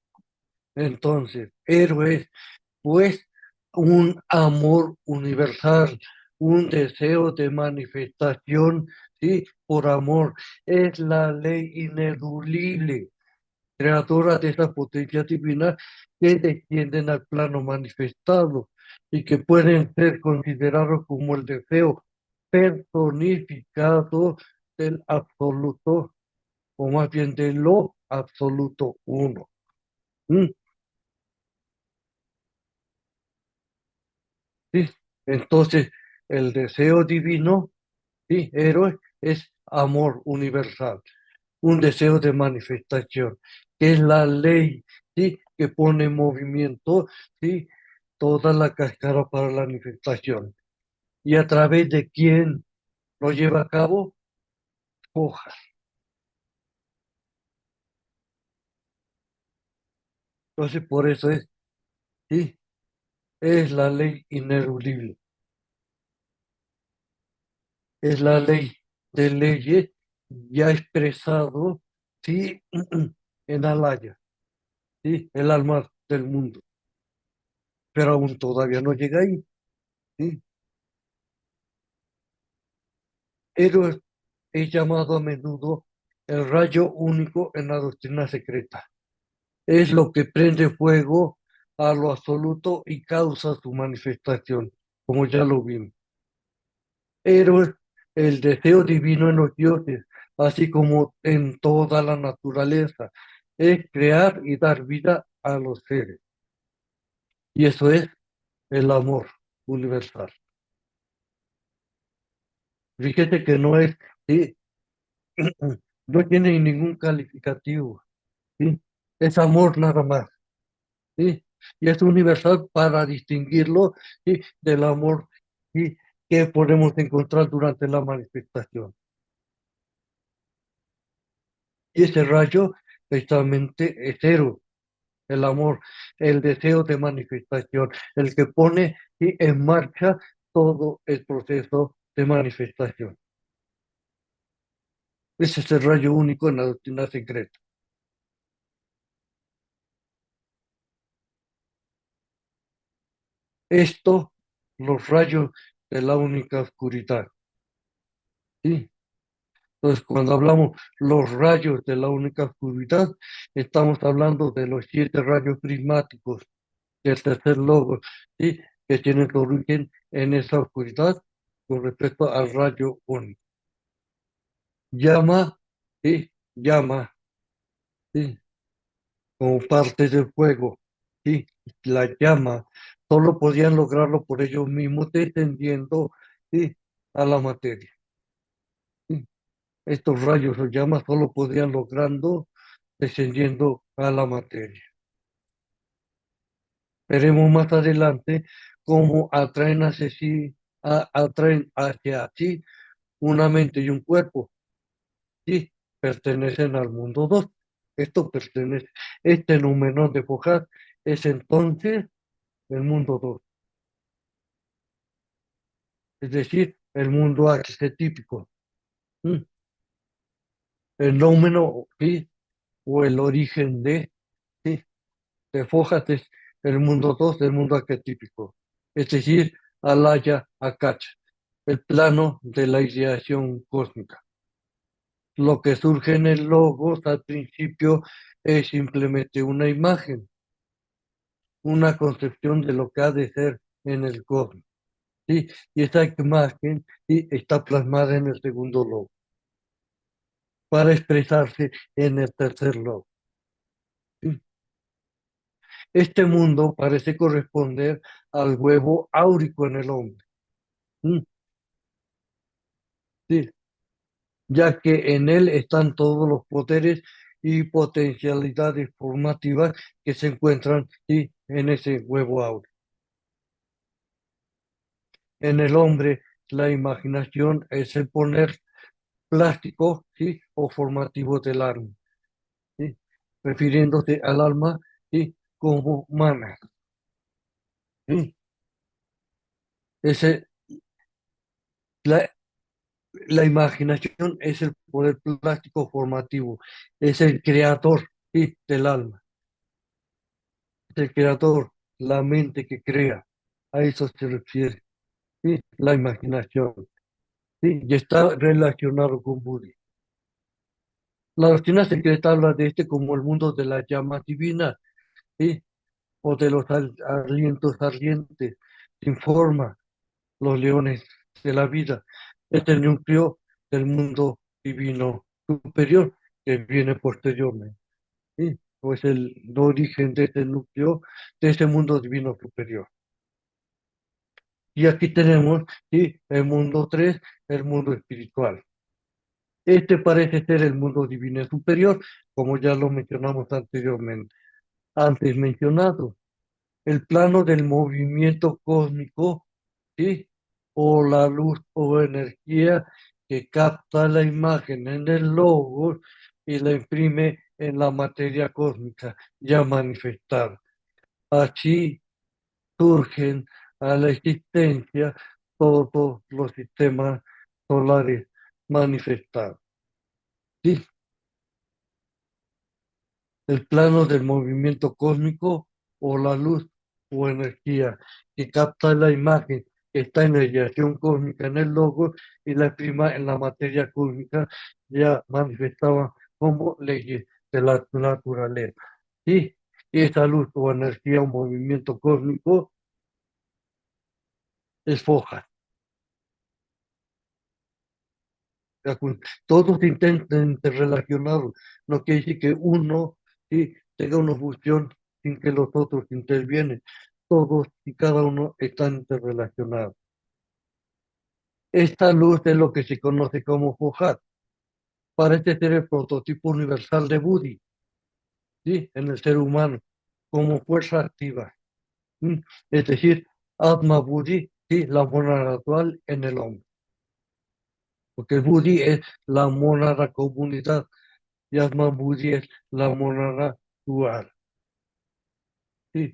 Entonces, héroe, pues, un amor universal, un deseo de manifestación, ¿sí? por amor. Es la ley ineludible, creadora de esa potencia divina que descienden al plano manifestado y que pueden ser considerados como el deseo personificado del absoluto, o más bien de lo absoluto uno. ¿Mm? ¿Sí? Entonces, el deseo divino, ¿sí? héroe, es amor universal, un deseo de manifestación, que es la ley, ¿sí? que pone en movimiento, ¿sí? toda la cascada para la manifestación. ¿Y a través de quién lo lleva a cabo? Hojas. Entonces, por eso ¿sí? es la ley ineludible, es la ley de leyes ya expresado, ¿sí? en Alaya, ¿sí? el alma del mundo, pero aún todavía no llega ahí. ¿Sí? Héroes es llamado a menudo el rayo único en la doctrina secreta. Es lo que prende fuego a lo absoluto y causa su manifestación, como ya lo vimos. Héroes, el deseo divino en los dioses, así como en toda la naturaleza, es crear y dar vida a los seres. Y eso es el amor universal. Fíjate que no es, sí, no tiene ningún calificativo, ¿sí? Es amor nada más, ¿sí? Y es universal para distinguirlo, ¿sí? Del amor, ¿sí? Que podemos encontrar durante la manifestación. Y ese rayo precisamente es cero, el amor, el deseo de manifestación, el que pone, ¿sí? En marcha todo el proceso de manifestación. Ese es el rayo único en la doctrina secreta. Esto, los rayos de la única oscuridad, ¿sí? Entonces, cuando hablamos los rayos de la única oscuridad, estamos hablando de los 7 rayos prismáticos del tercer logo, ¿sí? Que tienen su origen en esa oscuridad con respecto al rayo único. Llama, ¿sí? Llama, ¿sí? Como parte del fuego, ¿sí? La llama, solo podían lograrlo por ellos mismos, descendiendo, ¿sí? A la materia, ¿sí? Estos rayos o llamas solo podían logrando descendiendo a la materia. Veremos más adelante cómo atraen hacia sí una mente y un cuerpo, ¿sí? Pertenecen al mundo 2. Esto pertenece, este número de Foucault es entonces el mundo 2, es decir, el mundo arquetípico. ¿Mm? El número, ¿sí? O el origen ¿sí? De Foucault es el mundo 2 del mundo arquetípico, es decir, Alaya Akach, el plano de la ideación cósmica. Lo que surge en el logos al principio es simplemente una imagen, una concepción de lo que ha de ser en el cosmos, ¿sí? Y esa imagen, ¿sí? Está plasmada en el segundo logo para expresarse en el tercer logo, ¿sí? Este mundo parece corresponder al huevo áurico en el hombre, ¿sí? Sí, ya que en él están todos los poderes y potencialidades formativas que se encuentran, ¿sí? En ese huevo áurico. En el hombre, la imaginación es el poner plástico, ¿sí? O formativo del alma, ¿sí? Refiriéndose al alma, ¿sí? Como humana, ¿sí? Ese, la, la imaginación es el poder plástico formativo, es el creador, ¿sí? Del alma, es el creador, la mente que crea, a eso se refiere, ¿sí? La imaginación, ¿sí? Y está relacionado con Buda. La doctrina secreta habla de este como el mundo de la llama divina, ¿sí? O de los alientos ardientes, sin forma, los leones de la vida. Este núcleo del mundo divino superior que viene posteriormente, ¿sí? Pues el origen de este núcleo, de ese mundo divino superior. Y aquí tenemos, ¿sí? El mundo 3, el mundo espiritual. Este parece ser el mundo divino superior, como ya lo mencionamos anteriormente, antes mencionado. El plano del movimiento cósmico, ¿sí? O la luz o energía que capta la imagen en el logos y la imprime en la materia cósmica ya manifestada. Así surgen a la existencia todos los sistemas solares manifestados. ¿Sí? El plano del movimiento cósmico o la luz o energía que capta la imagen que está en la radiación cósmica, en el logos, y la prima en la materia cósmica ya manifestaba como leyes de la naturaleza. ¿Sí? Y esa luz o energía o movimiento cósmico es foja. sea, todos intentan interrelacionados, no quiere decir que uno sí, tenga una función sin que los otros intervienen. Todos y cada uno están interrelacionados. Esta luz es lo que se conoce como Fojat. Parece ser el prototipo universal de Budi, ¿sí? En el ser humano, como fuerza activa. ¿Mm? Es decir, Atma Budi, ¿sí? La monada actual en el hombre. Porque Budi es la monada comunidad. Yasma Budi es la monada dual. ¿Sí?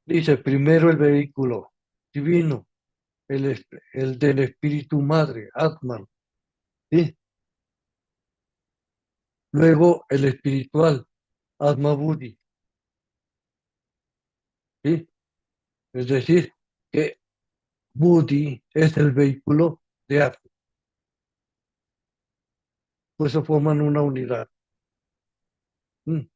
Dice primero el vehículo divino, el del espíritu madre, Atman. ¿Sí? Luego el espiritual, Atma Budi. ¿Sí? Es decir, que Budi es el vehículo de Atman. Pues se forman una unidad. ¿Mm?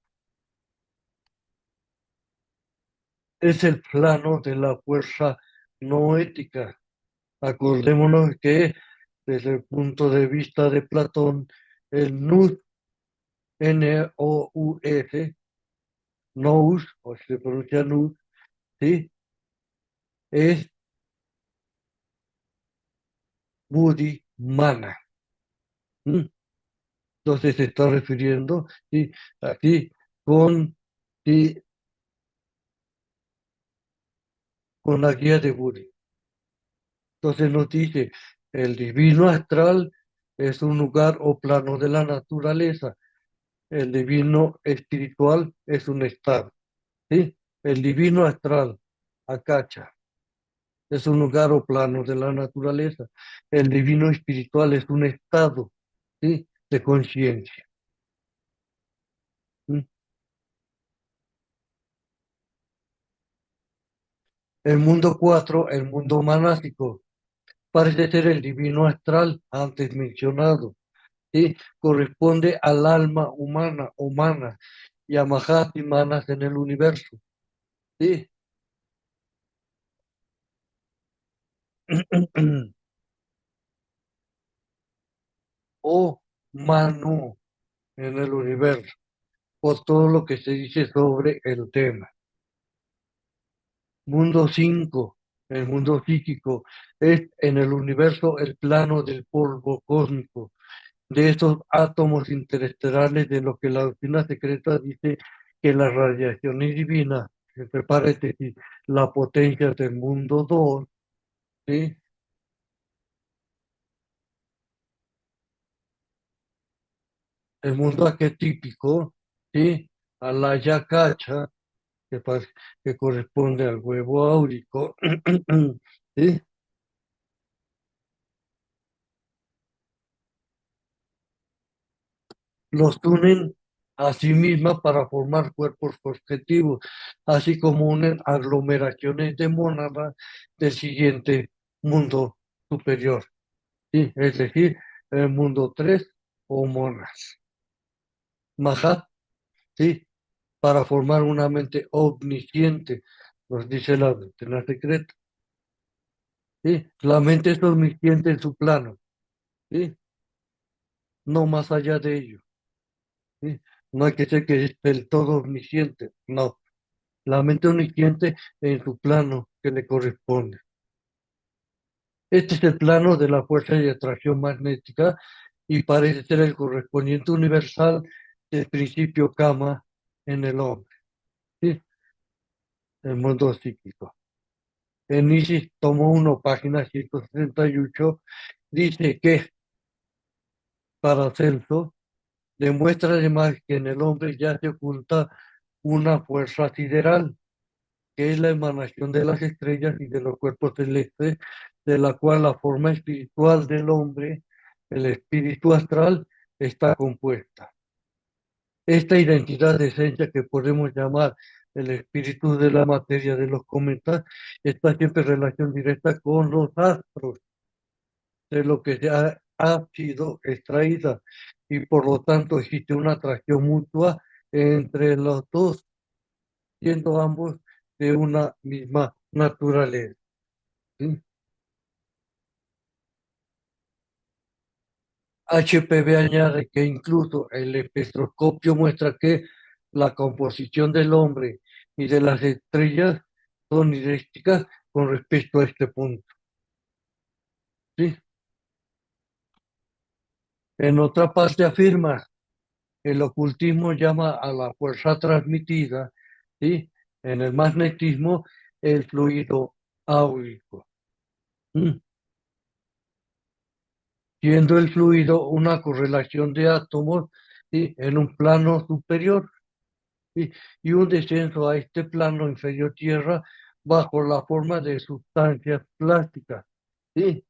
Es el plano de la fuerza no ética. Acordémonos que desde el punto de vista de Platón, el nous, N-O-U-S, nous, o se pronuncia nous, ¿sí? Es Buddhi Mana. ¿Mm? Entonces se está refiriendo, ¿sí? Aquí con, ¿sí? Con la guía de Buddhi. Entonces nos dice, el divino astral es un lugar o plano de la naturaleza. El divino espiritual es un estado. ¿Sí? El divino astral, Akacha, es un lugar o plano de la naturaleza. El divino espiritual es un estado, ¿sí? De conciencia. ¿Mm? El mundo 4, el mundo manásico, parece ser el divino astral antes mencionado. ¿Sí? Corresponde al alma humana y a Mahati manas en el universo. ¿Sí? O Manu en el universo, por todo lo que se dice sobre el tema. Mundo 5, el mundo psíquico, es en el universo el plano del polvo cósmico, de esos átomos interestelares de lo que la doctrina secreta dice que la radiación es divina, entre paréntesis, la potencia del mundo 2, ¿sí? El mundo arquetípico, ¿sí? A la yacacha, que corresponde al huevo áurico, ¿sí? Los unen a sí misma para formar cuerpos objetivos, así como unen aglomeraciones de mónadas del siguiente mundo superior, ¿sí? Es decir, el mundo 3 o monas. Mahat, ¿sí? Para formar una mente omnisciente, nos dice la doctrina secreta, ¿sí? La mente es omnisciente en su plano, ¿sí? No más allá de ello, ¿sí? No hay que ser que es del todo omnisciente, no. La mente omnisciente en su plano que le corresponde. Este es el plano de la fuerza de atracción magnética y parece ser el correspondiente universal del principio Kama en el hombre, ¿sí? El mundo psíquico. En Isis, tomo 1, página 168, dice que para Celso demuestra además que en el hombre ya se oculta una fuerza sideral que es la emanación de las estrellas y de los cuerpos celestes, de la cual la forma espiritual del hombre, el espíritu astral, está compuesta. Esta identidad de esencia que podemos llamar el espíritu de la materia de los cometas está siempre en relación directa con los astros, de lo que ha sido extraída, y por lo tanto existe una atracción mutua entre los dos, siendo ambos de una misma naturaleza. ¿Sí? HPV añade que incluso el espectroscopio muestra que la composición del hombre y de las estrellas son idénticas con respecto a este punto. ¿Sí? En otra parte afirma, el ocultismo llama a la fuerza transmitida, ¿sí? En el magnetismo, el fluido áurico, ¿sí? Siendo el fluido una correlación de átomos, ¿sí? En un plano superior, ¿sí? Y un descenso a este plano inferior tierra bajo la forma de sustancias plásticas, ¿sí?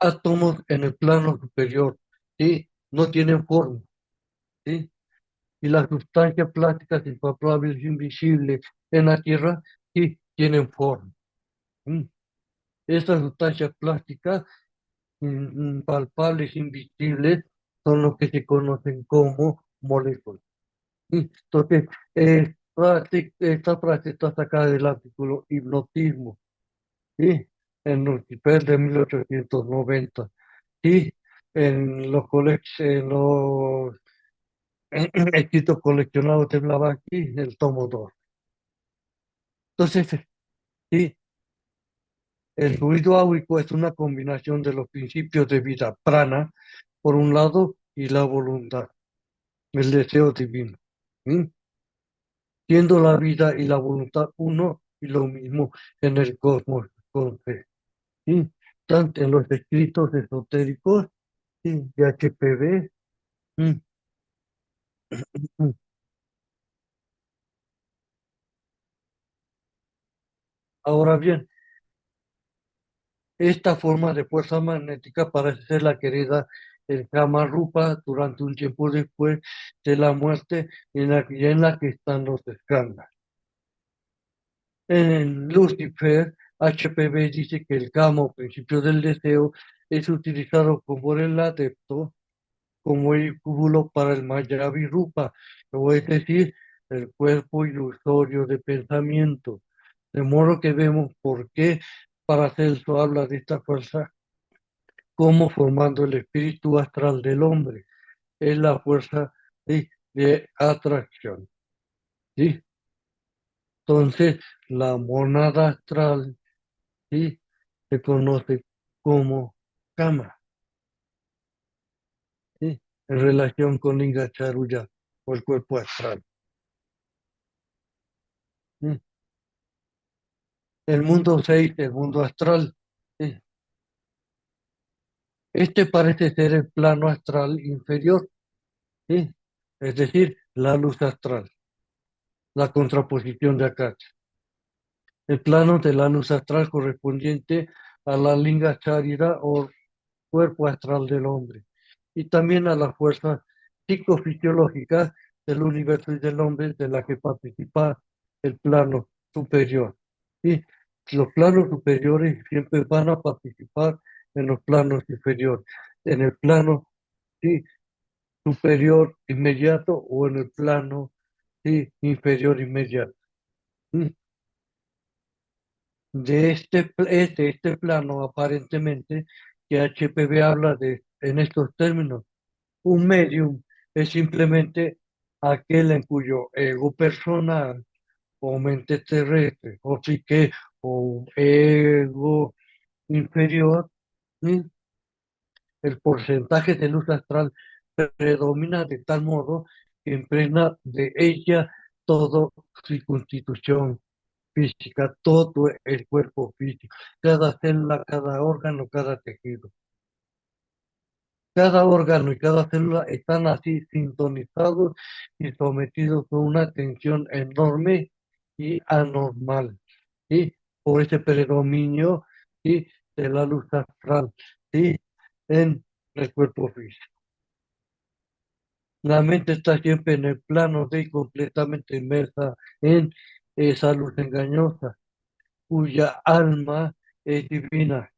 Átomos en el plano superior, ¿sí? No tienen forma, ¿sí? Y las sustancias plásticas impalpables, invisibles en la Tierra, sí tienen forma. ¿Sí? Estas sustancias plásticas impalpables, invisibles, son lo que se conocen como moléculas. ¿Sí? Entonces, esta frase está sacada del artículo Hipnotismo, ¿sí? En Lucifer de 1890. Sí, en los escritos coleccionados de Blavatsky, el tomo 2. Entonces, sí, el fluido áurico es una combinación de los principios de vida, prana, por un lado, y la voluntad, el deseo divino, ¿sí? Siendo la vida y la voluntad uno y lo mismo en el cosmos, entonces, ¿sí? Tanto en los escritos esotéricos, ¿sí? De HPV. ¿Sí? Ahora bien, esta forma de fuerza magnética parece ser la querida el Kama Rupa durante un tiempo después de la muerte en la que están los escándalos. En Lucifer, HPV dice que el Kama, o principio del deseo, es utilizado por el adepto como vehículo para el Mayavi Rupa, o es decir, el cuerpo ilusorio de pensamiento. De modo que vemos por qué Paracelso habla de esta fuerza como formando el espíritu astral del hombre. Es la fuerza, ¿sí? De atracción. ¿Sí? Entonces, la monada astral, ¿sí? Se conoce como cama, ¿sí? En relación con Linga Charuya o el cuerpo astral. ¿Sí? El mundo 6, el mundo astral. ¿Sí? Este parece ser el plano astral inferior, ¿sí? Es decir, la luz astral, la contraposición de acá. El plano de la luz astral correspondiente a la Linga Charira o cuerpo astral del hombre, y también a la fuerza psicofisiológica del universo y del hombre de la que participa el plano superior. Y los planos superiores siempre van a participar en los planos inferiores, en el plano, sí, superior inmediato o en el plano, sí, inferior inmediato. ¿Sí? De este plano, aparentemente, que HPV habla de en estos términos. Un medium es simplemente aquel en cuyo ego personal o mente terrestre o psique o ego inferior, ¿sí? El porcentaje de luz astral predomina de tal modo que impregna de ella toda su constitución física, todo el cuerpo físico, cada célula, cada órgano, cada tejido. Cada órgano y cada célula están así sintonizados y sometidos a una tensión enorme y anormal, ¿sí? Por ese predominio, ¿sí? De la luz astral, ¿sí? En el cuerpo físico. La mente está siempre en el plano de y completamente inmersa en esa luz engañosa, cuya alma es divina,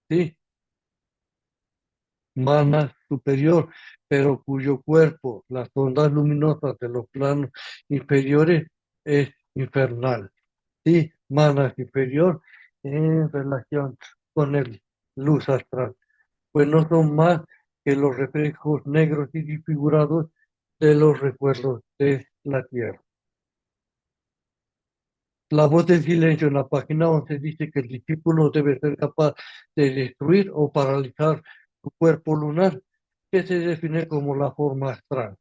¿sí? Mana superior, pero cuyo cuerpo, las ondas luminosas de los planos inferiores, es infernal, ¿sí? Mana superior en relación con el luz astral, pues no son más que los reflejos negros y disfigurados de los recuerdos de la tierra. La voz del silencio en la página 11 dice que el discípulo debe ser capaz de destruir o paralizar su cuerpo lunar, que se define como la forma astral.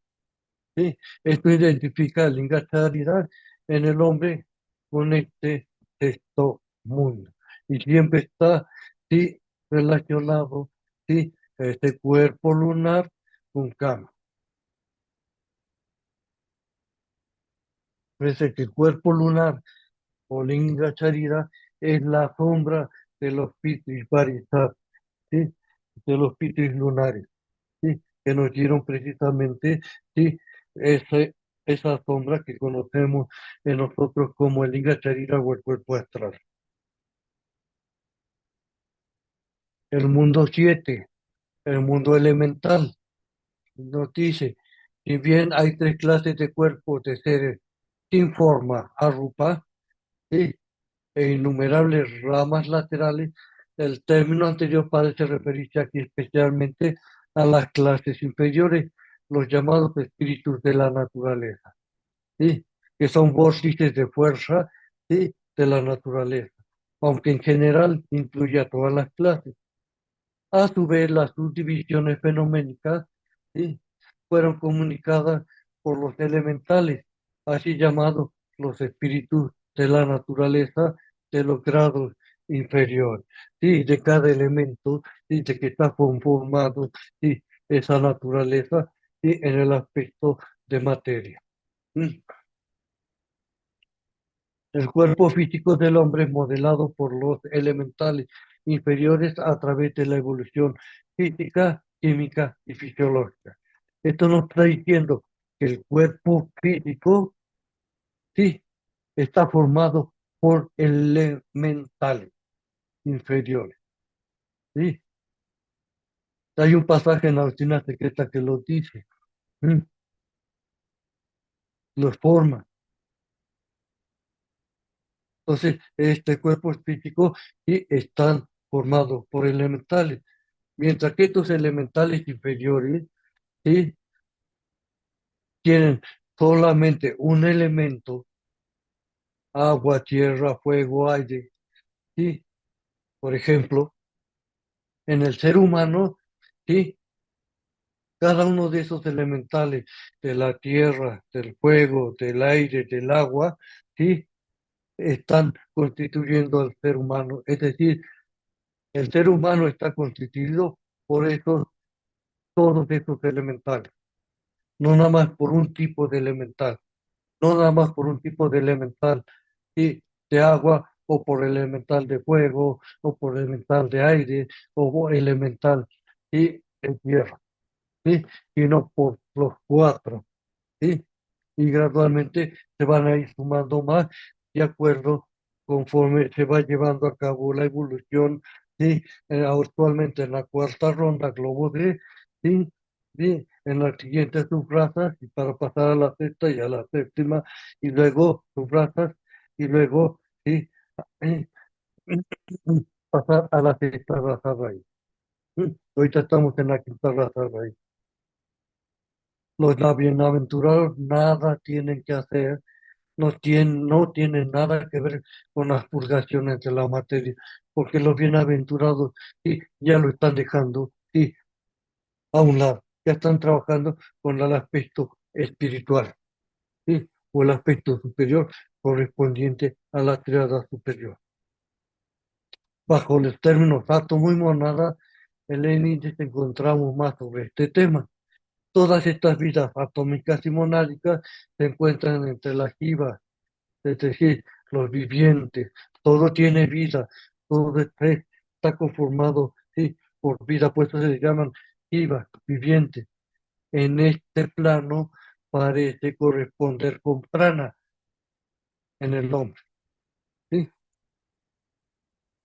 ¿Sí? Esto identifica el ingacharira en el hombre con este sexto mundo. Y siempre está, sí, relacionado, sí, este cuerpo lunar con Kama. Parece que el cuerpo lunar o Lingacharira es la sombra de los pitris varistas, ¿sí? De los pitris lunares, ¿sí? Que nos dieron precisamente, ¿sí? Ese, esa sombra que conocemos en nosotros como el Lingacharira o el cuerpo astral. El mundo 7, el mundo elemental, nos dice, si bien hay tres clases de cuerpos de seres sin forma, arrupa, ¿sí? E innumerables ramas laterales, el término anterior parece referirse aquí especialmente a las clases inferiores, los llamados espíritus de la naturaleza, ¿sí? Que son vórtices de fuerza, ¿sí? De la naturaleza, aunque en general incluye a todas las clases. A su vez, las subdivisiones fenoménicas, ¿sí? Fueron comunicadas por los elementales, así llamados los espíritus de la naturaleza de los grados inferiores, ¿sí? De cada elemento, ¿sí? De que está conformado, ¿sí? Esa naturaleza, ¿sí? En el aspecto de materia. ¿Sí? El cuerpo físico del hombre es modelado por los elementales inferiores a través de la evolución física, química y fisiológica. Esto nos está diciendo que el cuerpo físico, sí, está formado por elementales inferiores, ¿sí? Hay un pasaje en la doctrina secreta que lo dice, ¿sí? Los forma. Entonces, este cuerpo físico sí están formados por elementales. Mientras que estos elementales inferiores, ¿sí? Tienen solamente un elemento, agua, tierra, fuego, aire, ¿sí? Por ejemplo, en el ser humano, ¿sí? Cada uno de esos elementales de la tierra, del fuego, del aire, del agua, ¿sí? Están constituyendo al ser humano. Es decir, el ser humano está constituido por esos, todos esos elementales, no nada más por un tipo de elemental. No nada más por un tipo de elemental y de agua o por elemental de fuego o por elemental de aire o por elemental y de tierra, ¿sí? Sino por los cuatro, ¿sí? Y gradualmente se van a ir sumando más de acuerdo conforme se va llevando a cabo la evolución, ¿sí? Actualmente en la cuarta ronda Globo D, ¿sí? ¿Sí? En las siguientes subrazas y para pasar a la sexta y a la séptima y luego subrazas y luego, ¿sí? Eh, pasar a la sexta raza raíz. Ahorita estamos en la quinta raza raíz. Los bienaventurados nada tienen que hacer, no tienen nada que ver con las purgaciones de la materia, porque los bienaventurados sí, ya lo están dejando sí, a un lado, ya están trabajando con el aspecto espiritual, sí, o el aspecto superior correspondiente a la triada superior. Bajo los términos átomo y monada, en el índice encontramos más sobre este tema. Todas estas vidas atómicas y monádicas se encuentran entre las jivas, es decir, los vivientes. Todo tiene vida, todo está conformado, sí, por vida, por eso se llaman jivas, vivientes. en este plano parece corresponder con prana en el hombre. ¿Sí?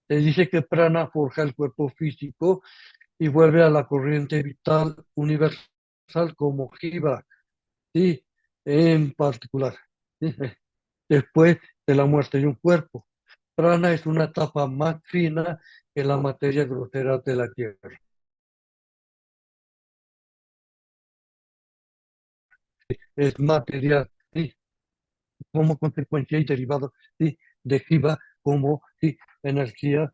Se dice que prana forja el cuerpo físico y vuelve a la corriente vital universal como jiva, ¿sí? En particular, ¿sí? Después de la muerte de un cuerpo. Prana es una etapa más fina que la materia grosera de la Tierra. Es material, ¿sí? Como consecuencia y derivado, ¿sí? De jiva como, ¿sí? Energía,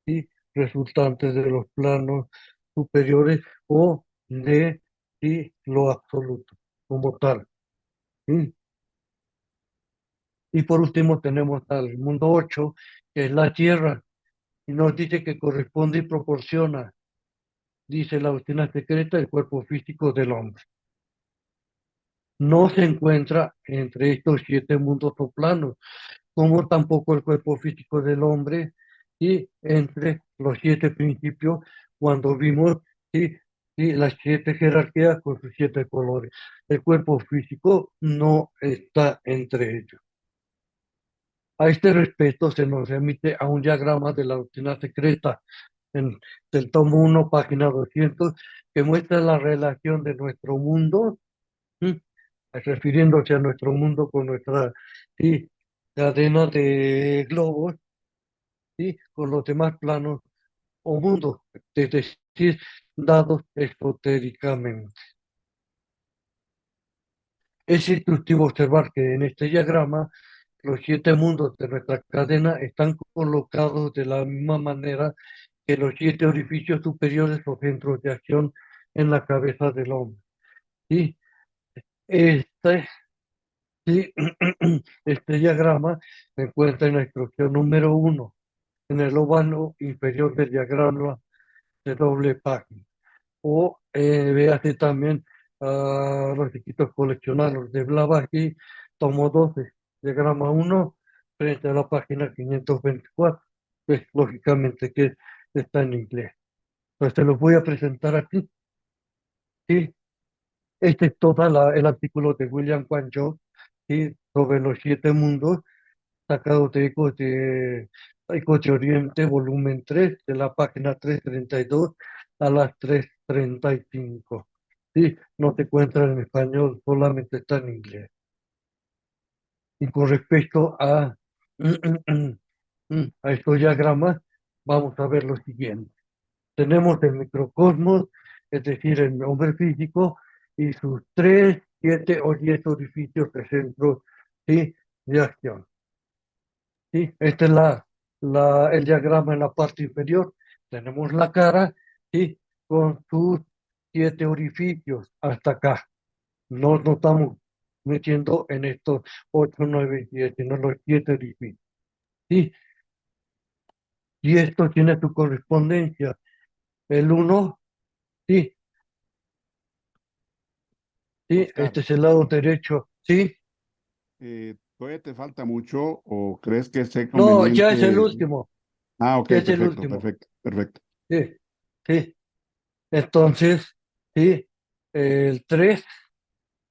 ¿sí? Resultantes de los planos superiores o de, ¿sí? Lo absoluto como tal. ¿Sí? Y por último tenemos al mundo 8 que es la Tierra, y nos dice que corresponde y proporciona, dice la doctrina secreta, el cuerpo físico del hombre. No se encuentra entre estos 7 mundos o planos, como tampoco el cuerpo físico del hombre, y entre los 7 principios, cuando vimos ¿sí? ¿Sí? Las 7 jerarquías con sus 7 colores. El cuerpo físico no está entre ellos. A este respecto se nos remite a un diagrama de la doctrina secreta en, del tomo 1, página 200, que muestra la relación de nuestro mundo, ¿sí? Refiriéndose a nuestro mundo con nuestra ¿sí? cadena de globos, ¿sí? Con los demás planos o mundos, es decir, dados esotéricamente. Es instructivo observar que en este diagrama los 7 mundos de nuestra cadena están colocados de la misma manera que los 7 orificios superiores o centros de acción en la cabeza del hombre. ¿Sí? Este, sí, este diagrama se encuentra en la instrucción número 1, en el óvalo inferior del diagrama de doble página. O véase también los chiquitos coleccionados de Blavatsky, tomo 12, diagrama 1, frente a la página 524. Pues lógicamente que está en inglés. Pues te lo voy a presentar aquí. ¿Sí? Este es todo el artículo de William Juan Jones, ¿sí? Sobre los 7 mundos, sacado de Ecos de Oriente, volumen 3 de la página 332 a las 335. Sí, no se encuentra en español, solamente está en inglés. Y con respecto a estos diagramas, vamos a ver lo siguiente. Tenemos el microcosmos, es decir, el hombre físico, y sus 3, 7 o 10 orificios de centros, ¿sí? De acción. ¿Sí? Este es el diagrama en la parte inferior. Tenemos la cara, ¿sí? Con sus 7 orificios hasta acá. No nos estamos metiendo en estos 8, 9, 10, sino los 7 orificios. ¿Sí? Y esto tiene su correspondencia. El uno, sí, sí, Oscar, este es el lado derecho, sí. ¿todavía te falta mucho o crees que sea No, ya es el conveniente? último, Ah, ok, ya es el perfecto, último. perfecto, perfecto. Sí, sí. Entonces, sí, el 3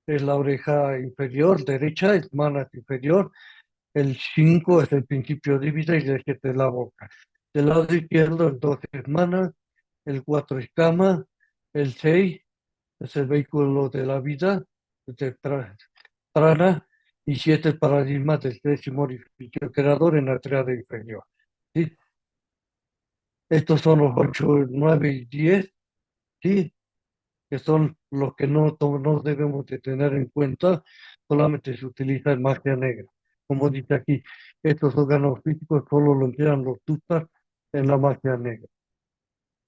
es la oreja inferior derecha, es manas inferior. El 5 es el principio de vida y el 7 es la boca. Del lado izquierdo, el 2 es manas, el 4 es cama, el 6 es el vehículo de la vida, de prana, y 7 paradigmas del 10º orificio creador en la triada inferior. ¿Sí? Estos son los 8, 9 y 10, ¿sí? Que son los que no debemos de tener en cuenta, solamente se utiliza en magia negra. Como dice aquí, estos órganos físicos solo lo emplean los tutas en la magia negra.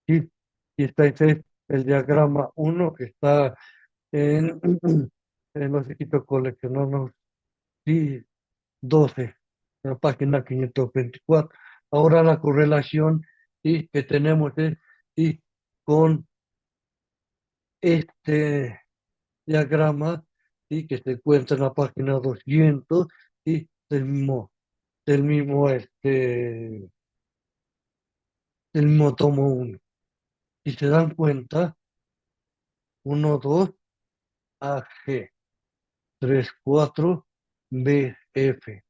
¿Sí? Y está ese, el diagrama 1 que está en, en los equipos coleccionados, sí, 12, la página 524. Ahora la correlación ¿sí? que tenemos es ¿sí? con este diagrama ¿sí? que se encuentra en la página 200 y del mismo del mismo tomo 1. Si se dan cuenta, 1, 2, AG 34 BF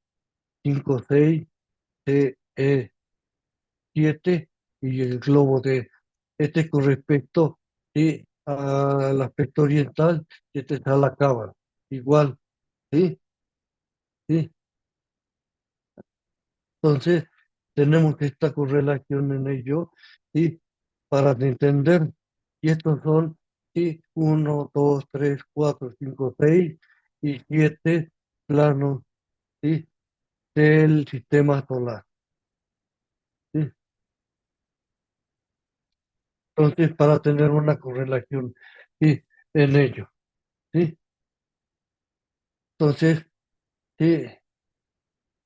56 CE 7 y el globo de este con respecto, ¿sí?, al aspecto oriental, y este está la cábala. Igual, ¿sí? ¿Sí? Entonces, tenemos esta correlación en ello, ¿sí?, para entender. Y estos son, ¿sí?, 1, 2, 3, 4, 5, 6 y 7 planos, ¿sí?, del sistema solar. ¿Sí? Entonces, para tener una correlación, ¿sí?, en ello. ¿Sí? Entonces, sí,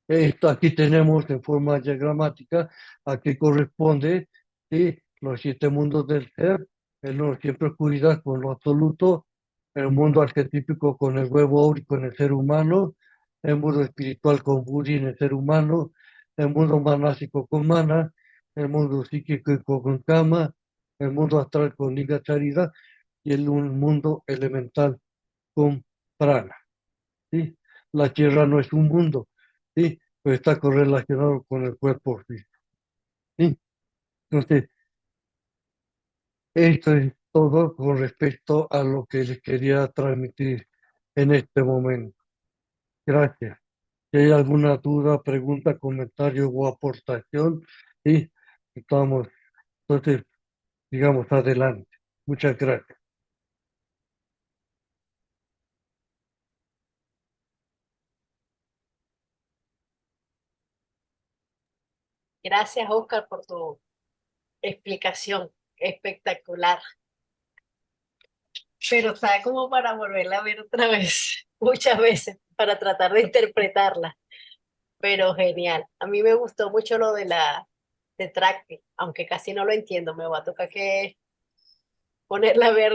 esto aquí tenemos en forma diagramática a qué corresponde, ¿sí?, los 7 mundos del ser: el no siempre oscuridad con lo absoluto, el mundo arquetípico con el huevo áurico en el ser humano, el mundo espiritual con Budi en el ser humano, el mundo manásico con Mana, el mundo psíquico con Kama, el mundo astral con Liga Charida y el mundo elemental con Prana. ¿Sí? La Tierra no es un mundo, ¿sí?, pero está correlacionado con el cuerpo físico. ¿Sí? Entonces, esto es todo con respecto a lo que les quería transmitir en este momento. Gracias. Si hay alguna duda, pregunta, comentario o aportación, sí, estamos, entonces, digamos, adelante. Muchas gracias. Gracias, Oscar, por tu explicación espectacular. Pero está como para volverla a ver otra vez, muchas veces, para tratar de interpretarla. Pero genial. A mí me gustó mucho lo de la tetráctil, aunque casi no lo entiendo. Me va a tocar que ponerla a ver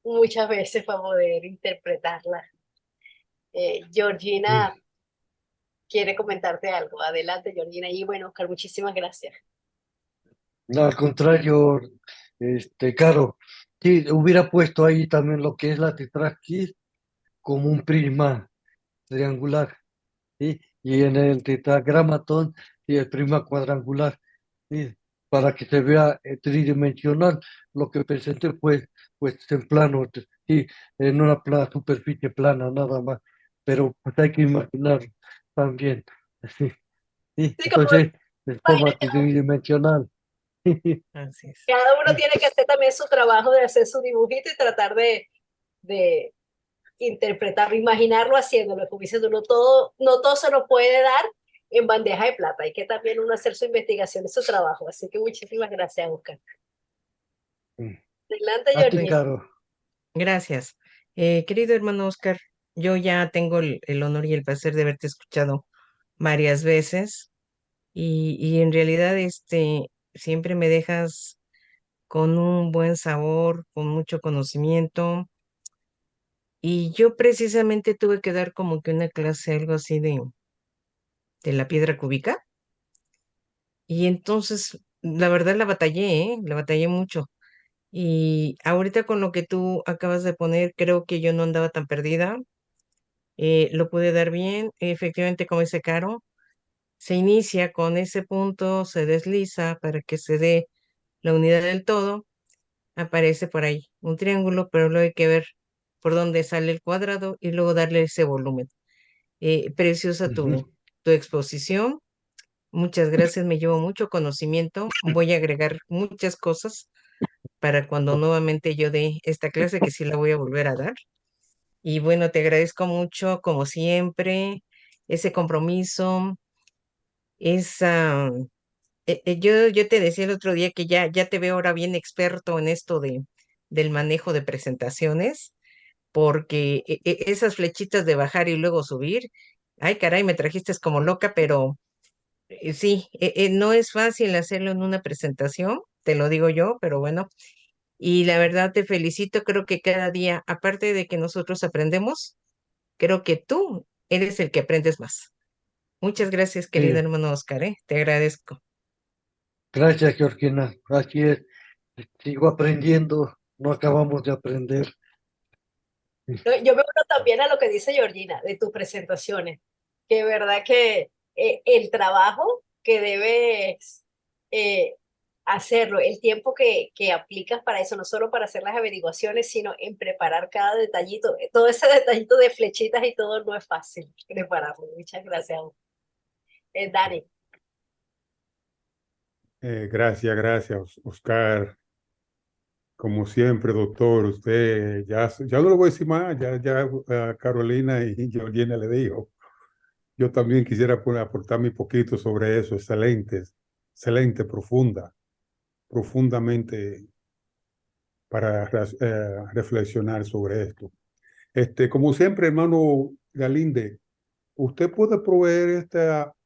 muchas veces para poder interpretarla. Sí. Georgina quiere comentarte algo. Adelante, Georgina. Y bueno, Oscar, muchísimas gracias. No, al contrario, Caro, sí, hubiera puesto ahí también lo que es la tetraquis como un prisma triangular, ¿sí? Y en el tetragramatón, y el prisma cuadrangular, ¿sí?, para que se vea tridimensional lo que presenté, pues en plano, sí, en una superficie plana nada más, pero pues hay que imaginar también, sí, sí, Sí, como entonces es forma imagínate, tridimensional. Así es. cada uno tiene que hacer también su trabajo de hacer su dibujito y tratar de interpretarlo, imaginarlo haciéndolo, como dices tú, no todo se nos puede dar en bandeja de plata, hay que también uno hacer su investigación y su trabajo, así que muchísimas gracias, Oscar. Adelante, A ti, Georgina. Caro. Gracias. Querido hermano Oscar, yo ya tengo el honor y el placer de haberte escuchado varias veces y en realidad siempre me dejas con un buen sabor, con mucho conocimiento. Y yo precisamente tuve que dar como que una clase, algo así de la piedra cúbica. Y entonces, la verdad la batallé, ¿eh? La batallé mucho. Y ahorita con lo que tú acabas de poner, creo que yo no andaba tan perdida. Lo pude dar bien. Efectivamente, como dice Caro, se inicia con ese punto, se desliza para que se dé la unidad del todo. Aparece por ahí un triángulo, pero luego hay que ver por dónde sale el cuadrado y luego darle ese volumen. Preciosa Ujú. tu exposición. Muchas gracias, me llevo mucho conocimiento. Voy a agregar muchas cosas para cuando nuevamente yo dé esta clase, que sí la voy a volver a dar. Y bueno, te agradezco mucho, como siempre, ese compromiso, esa... yo te decía el otro día que ya te veo ahora bien experto en esto del manejo de presentaciones, porque esas flechitas de bajar y luego subir, ay caray, me trajiste como loca, pero sí, no es fácil hacerlo en una presentación, te lo digo yo, pero bueno, y la verdad te felicito, creo que cada día, aparte de que nosotros aprendemos, creo que tú eres el que aprendes más. Muchas gracias, querido Sí, hermano Oscar, te agradezco. gracias, Georgina. Así es. Sigo aprendiendo, no acabamos de aprender. Yo me uno también a lo que dice Georgina de tus presentaciones, que de verdad que el trabajo que debes eh, hacerlo, el tiempo que aplicas para eso, no solo para hacer las averiguaciones, sino en preparar cada detallito, todo ese detallito de flechitas y todo no es fácil prepararlo. Muchas gracias. Dani. Gracias, gracias, Oscar. Como siempre, doctor, usted ya no lo voy a decir más, ya Carolina y Georgina le dijo. Yo también quisiera aportar mi poquito sobre eso. Excelente, excelente, profundamente para reflexionar sobre esto. Como siempre, hermano Galinde, usted puede proveer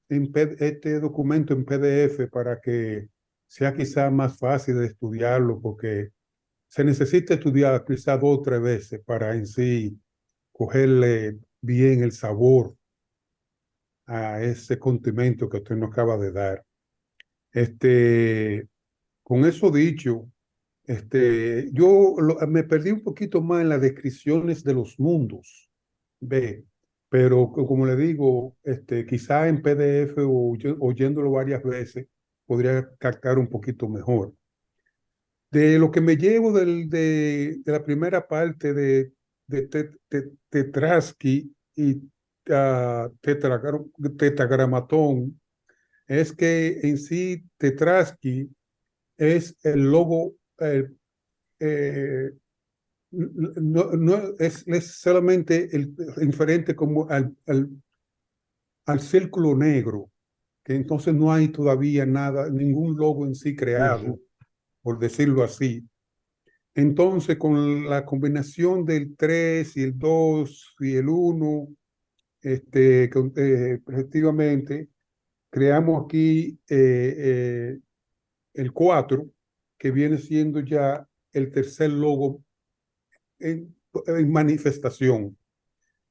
este documento en PDF para que sea quizá más fácil de estudiarlo, porque se necesita estudiar quizá 2 o 3 veces para en sí cogerle bien el sabor a ese condimento que usted nos acaba de dar. Con eso dicho, me perdí un poquito más en las descripciones de los mundos, ve, pero como le digo, quizá en PDF o oyéndolo varias veces podría captar un poquito mejor. De lo que me llevo de la primera parte de Tetratsky y Tetragramatón es que en sí Tetratsky es el logo, no es solamente el inferente como al círculo negro, que entonces no hay todavía nada, ningún logo en sí creado, por decirlo así. Entonces, con la combinación del 3 y el 2 y el 1, efectivamente, creamos aquí el 4, que viene siendo ya el tercer logo en manifestación.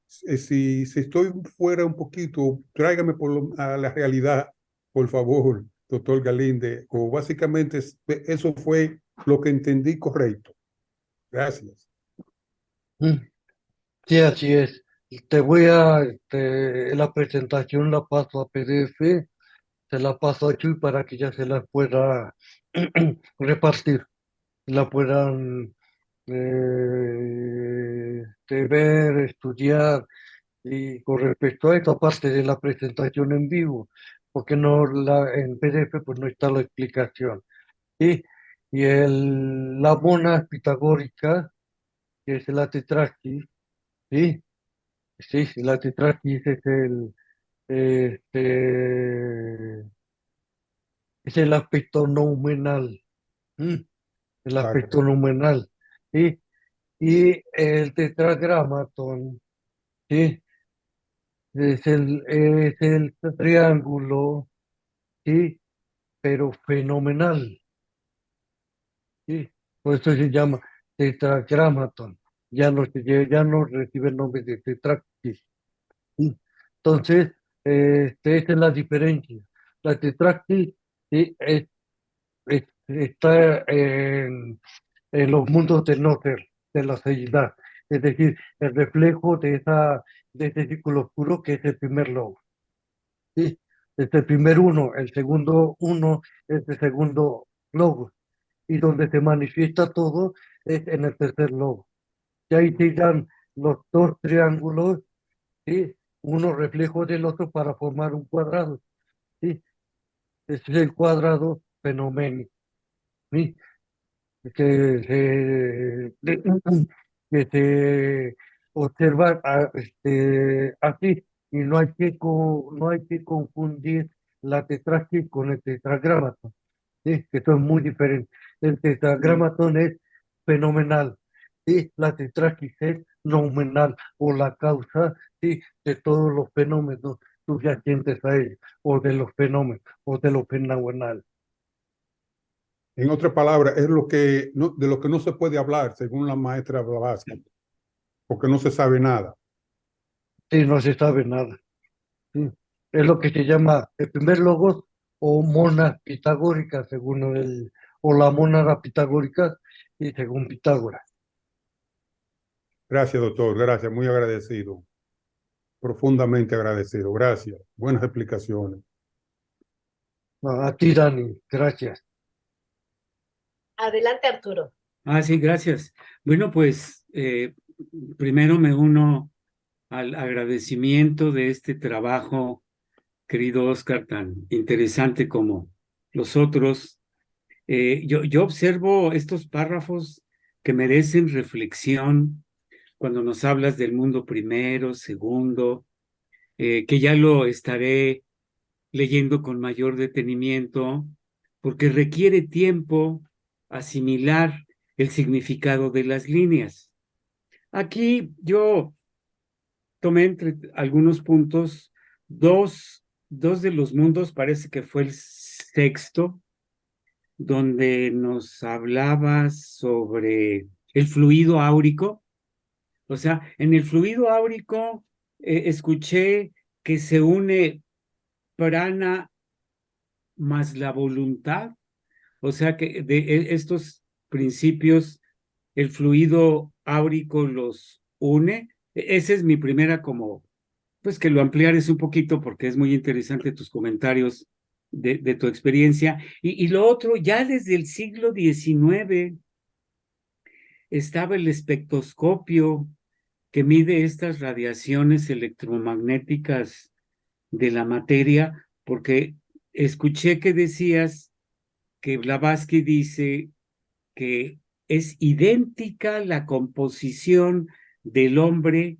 Si estoy fuera un poquito, tráigame a la realidad, por favor, doctor Galinde, o básicamente eso fue lo que entendí correcto. Gracias. Sí, así es. La presentación la paso a PDF, se la paso a Chuy para que ya se la pueda repartir, la puedan ver, estudiar. Y con respecto a esta parte de la presentación en vivo, porque en PDF pues no está la explicación. ¿Sí? Y la mona pitagórica, que es la tetrarquis, ¿sí? Sí, la tetrarquis este, es el aspecto nominal, ¿sí? El aspecto Exacto. nominal, ¿sí? Y el tetragramaton, ¿sí? Es el triángulo, ¿sí? Pero fenomenal, ¿sí? Por eso se llama tetragramaton. Ya no recibe el nombre de tetractis. ¿Sí? Entonces, esa es la diferencia. La tetractis, ¿sí? Está en los mundos de Noether, de la seidad. Es decir, el reflejo de ese círculo oscuro que es el primer logo. ¿Sí? Es el primer uno, el segundo uno es el segundo logo. Y donde se manifiesta todo es en el tercer logo. Y ahí se dan los dos triángulos, ¿sí? Uno reflejo del otro para formar un cuadrado, ¿sí? Ese es el cuadrado fenoménico, ¿sí? Que que se observa así, y no hay que confundir la tetraquis con el tetragramaton, ¿sí? Que son muy diferentes. El tetragramaton es fenomenal, y la tetraquis es nominal, o la causa, ¿sí? De todos los fenómenos subyacentes a ellos, o de los fenómenos, o de lo fenomenal. En otras palabras, es de lo que no se puede hablar, según la maestra Blavatsky, porque no se sabe nada. Sí, no se sabe nada. Sí. Es lo que se llama el primer logos o mona pitagórica, o la mónada pitagórica, y según Pitágoras. Gracias, doctor. Gracias. Muy agradecido. Profundamente agradecido. Gracias. Buenas explicaciones. A ti, Dani, gracias. Adelante, Arturo. Sí, gracias. Bueno, pues primero me uno al agradecimiento de este trabajo, querido Oscar, tan interesante como los otros. Yo observo estos párrafos que merecen reflexión cuando nos hablas del mundo primero, segundo, que ya lo estaré leyendo con mayor detenimiento, porque requiere tiempo asimilar el significado de las líneas. Aquí yo tomé entre algunos puntos, dos de los mundos, parece que fue el sexto, donde nos hablabas sobre el fluido áurico. O sea, en el fluido áurico escuché que se une prana más la voluntad. O sea que de estos principios, el fluido áurico los une. Esa es mi primera como, pues que lo ampliares un poquito porque es muy interesante tus comentarios de tu experiencia. Y lo otro, ya desde el siglo XIX estaba el espectroscopio que mide estas radiaciones electromagnéticas de la materia, porque escuché que decías que Blavatsky dice que es idéntica la composición del hombre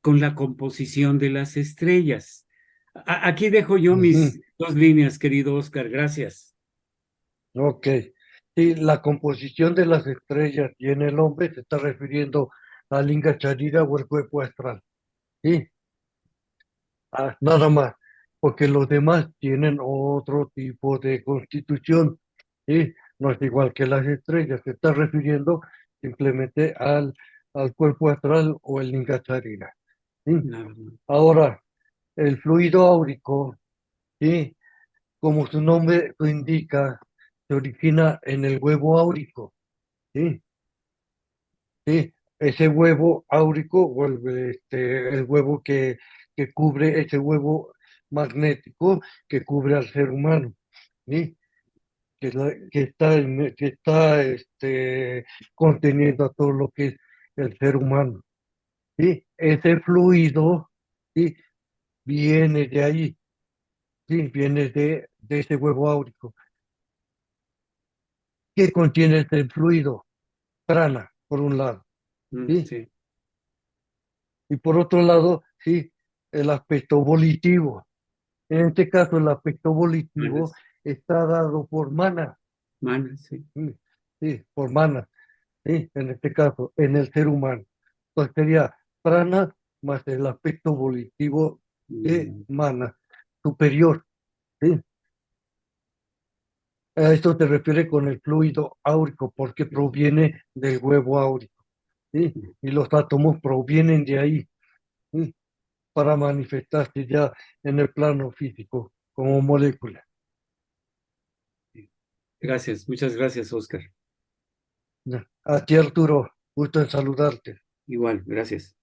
con la composición de las estrellas. Aquí dejo yo mis dos líneas, querido Oscar, gracias. Ok. Sí, la composición de las estrellas y en el hombre se está refiriendo al Linga Charira o el cuerpo astral. Sí, nada más, porque los demás tienen otro tipo de constitución. Sí, no es igual que las estrellas, se está refiriendo simplemente al cuerpo astral o el Linga Charira. ¿Sí? Ahora, el fluido áurico, ¿sí? Como su nombre lo indica, se origina en el huevo áurico, ¿sí? ¿Sí? Ese huevo áurico, el huevo que cubre, ese huevo magnético que cubre al ser humano, ¿sí? Que está conteniendo a todo lo que es el ser humano, ¿sí? Ese fluido, ¿sí? Viene de ahí, ¿sí? Viene de ese huevo áurico. ¿Qué contiene este fluido? Prana, por un lado, ¿sí? Sí. Y por otro lado, sí, el aspecto volitivo. En este caso, el aspecto volitivo está dado por mana. Mana, sí. Sí, por mana, sí, en este caso, en el ser humano. Entonces sería prana más el aspecto volitivo de mana superior, ¿sí? A esto se refiere con el fluido áurico, porque proviene del huevo áurico, ¿sí? Y los átomos provienen de ahí, ¿sí? Para manifestarse ya en el plano físico como molécula. Gracias, muchas gracias, Oscar. A ti, Arturo, gusto en saludarte. Igual, gracias.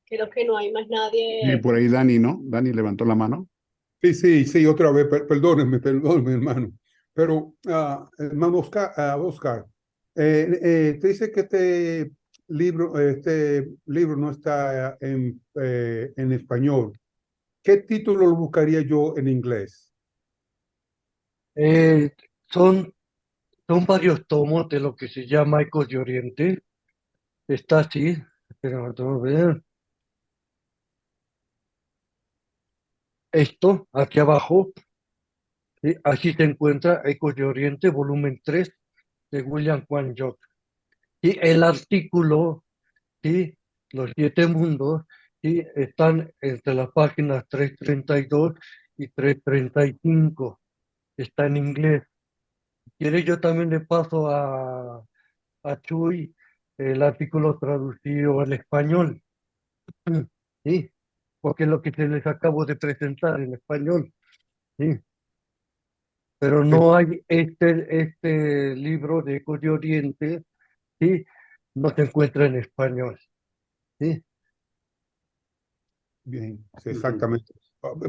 Creo que no hay más Y nadie. por ahí Dani, ¿no? Dani levantó la mano. Sí, otra vez, perdónenme, hermano. Pero, hermano Oscar, te dice que este libro no está en español. ¿Qué título lo buscaría yo en inglés? Eh, son, son varios tomos de lo que se llama Ecos de Oriente. Está así, pero vamos a ver. Esto, aquí abajo, ¿sí? Aquí se encuentra Ecos de Oriente, volumen 3 de William Juan Jock. Y el artículo, ¿sí? Los siete mundos, ¿sí? Están entre las páginas 332 y 335. Está en inglés. ¿Quiere? Yo también le paso a Chuy el artículo traducido al español, ¿sí? Porque es lo que se les acabo de presentar en español, ¿sí? pero no hay este libro de Ecos de Oriente, ¿sí? No se encuentra en español, ¿sí? Bien, sí, exactamente.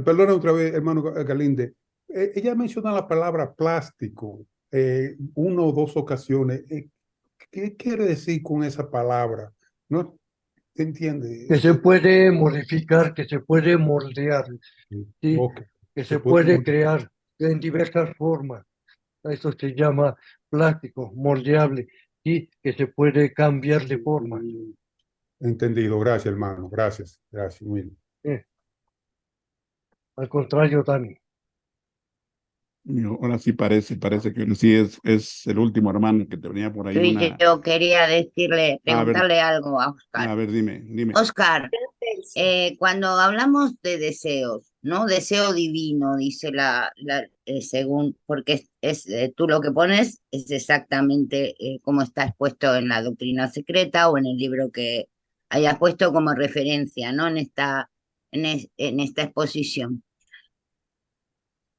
Perdona otra vez, hermano Galinde. Ella menciona la palabra plástico una o dos ocasiones. ¿Qué quiere decir con esa palabra? ¿No entiende? Que se puede modificar, que se puede moldear, ¿sí? Ok, Que se se puede puede crear en diversas formas. Eso se llama plástico, moldeable, y que se puede cambiar de forma. Entendido, gracias, hermano. Gracias, gracias. Muy bien. Al contrario, Dani. Ahora sí parece que sí es el último hermano que tenía por ahí Sí, una. yo quería decirle, A ver, preguntarle algo a Oscar. a ver, dime. Oscar, cuando hablamos de deseos, ¿no? Deseo divino, dice según, porque tú lo que pones es exactamente como está expuesto en la doctrina secreta o en el libro que hayas puesto como referencia, ¿no? En esta exposición.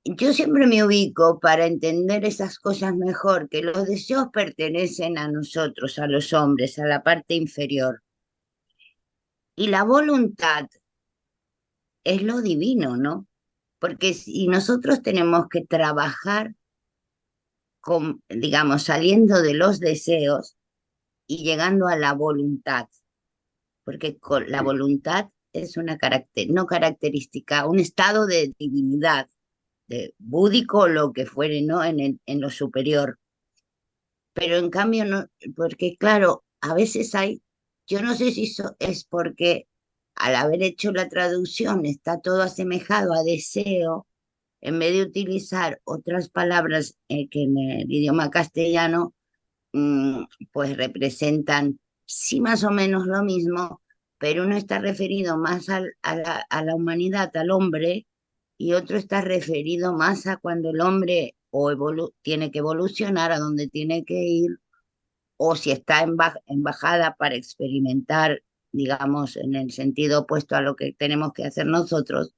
Yo siempre me ubico para entender esas cosas mejor, que los deseos pertenecen a nosotros, a los hombres, a la parte inferior. Y la voluntad es lo divino, ¿no? Porque si nosotros tenemos que trabajar con, digamos, saliendo de los deseos y llegando a la voluntad, porque la voluntad es una no característica, un estado de divinidad, de búdico o lo que fuere, ¿no? En lo superior. Pero en cambio no, porque claro, a veces yo no sé si eso es porque al haber hecho la traducción está todo asemejado a deseo, en vez de utilizar otras palabras que en el idioma castellano mm, pues representan sí más o menos lo mismo, pero uno está referido más a la humanidad, al hombre, y otro está referido más a cuando el hombre tiene que evolucionar, a donde tiene que ir, o si está en bajada para experimentar, digamos, en el sentido opuesto a lo que tenemos que hacer nosotros,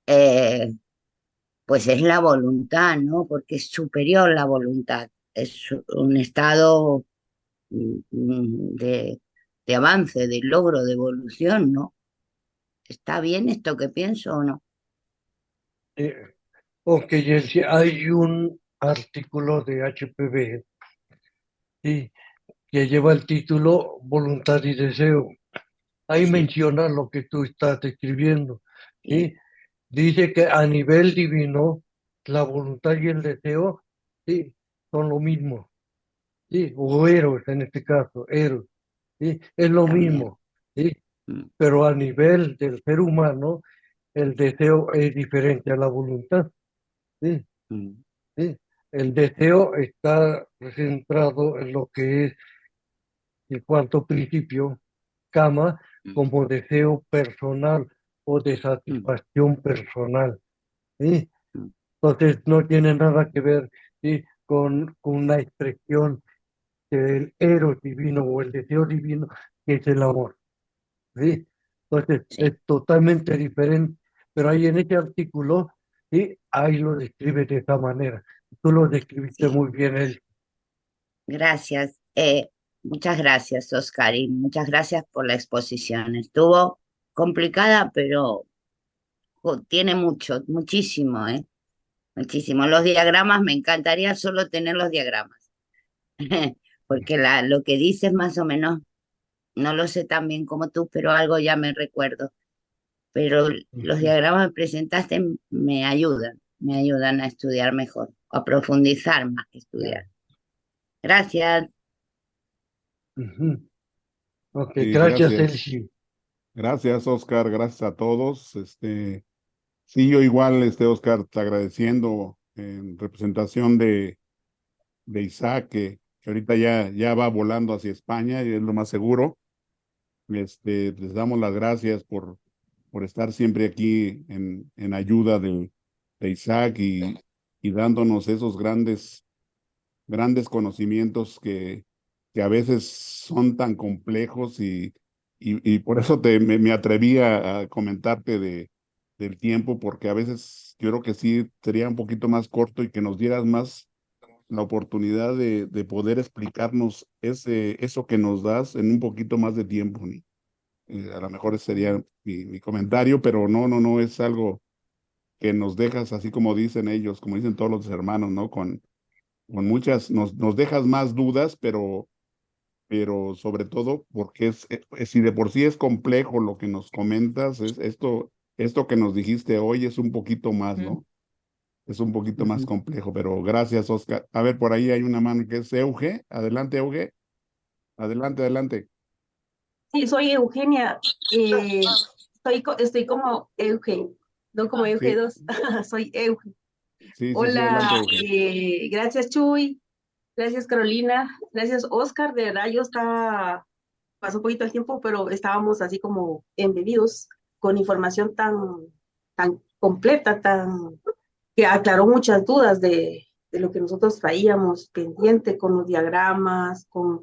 eh, pues es la voluntad, ¿no? Porque es superior la voluntad, es un estado de avance, de logro, de evolución, ¿no? ¿Está bien esto que pienso o no? Ok, Jessy, hay un artículo de HPV, ¿sí? Que lleva el título Voluntad y Deseo. Ahí Sí, menciona lo que tú estás escribiendo, sí, ¿sí? Dice que a nivel divino, la voluntad y el deseo, sí, son lo mismo, ¿sí? O eros en este caso, eros, ¿sí? Es lo también. mismo, ¿sí? Mm, Pero a nivel del ser humano, el deseo es diferente a la voluntad, ¿sí? mm, ¿Sí? El deseo está centrado en lo que es el cuarto principio, kama, mm, como deseo personal o de mm, satisfacción personal, ¿sí? mm. Entonces no tiene nada que ver, ¿sí? con una expresión del eros divino o el deseo divino, que es el amor, ¿sí? Entonces Sí, es totalmente diferente, pero ahí en este artículo, ¿sí? Ahí lo describe de esa manera. Tú lo describiste sí. muy bien, él. Gracias. Muchas gracias, Oscar, y muchas gracias por la exposición. Estuvo complicada, pero tiene mucho, muchísimo, ¿eh? Muchísimo. Los diagramas, me encantaría solo tener los diagramas, porque lo que dices más o menos, no lo sé tan bien como tú, pero algo ya me recuerdo. Pero los Ujú, diagramas que presentaste me ayudan a estudiar mejor, a profundizar más que estudiar. Gracias. ujú. Ok, Sí, gracias, gracias. Elsie. Gracias, Oscar. Gracias a todos. Sí, yo igual, Oscar, te agradeciendo en representación de Isaac, que ahorita ya va volando hacia España y es lo más seguro. Les damos las gracias por estar siempre aquí en ayuda de Isaac y dándonos esos grandes conocimientos que a veces son tan complejos y por eso me atreví a comentarte del tiempo, porque a veces yo creo que sí sería un poquito más corto y que nos dieras más la oportunidad de poder explicarnos eso que nos das en un poquito más de tiempo, Ni. A lo mejor ese sería mi comentario, pero no, es algo que nos dejas, así como dicen ellos, como dicen todos los hermanos, ¿no? Con muchas, nos dejas más dudas, pero sobre todo porque si de por sí es complejo lo que nos comentas, esto que nos dijiste hoy es un poquito más, Ujú, ¿no? Es un poquito más Ujú. complejo, pero gracias, Oscar. A ver, por ahí hay una mano que es Euge. Adelante, Euge. Adelante, adelante. Sí, soy Eugenia. Estoy como Euge, no como Euge Sí, 2. Soy Euge. sí, adelante, Hola, Euge. gracias Chuy, gracias Carolina, gracias Oscar. De verdad, pasó un poquito el tiempo, pero estábamos así como embebidos con información tan completa, que aclaró muchas dudas de lo que nosotros traíamos pendiente con los diagramas, con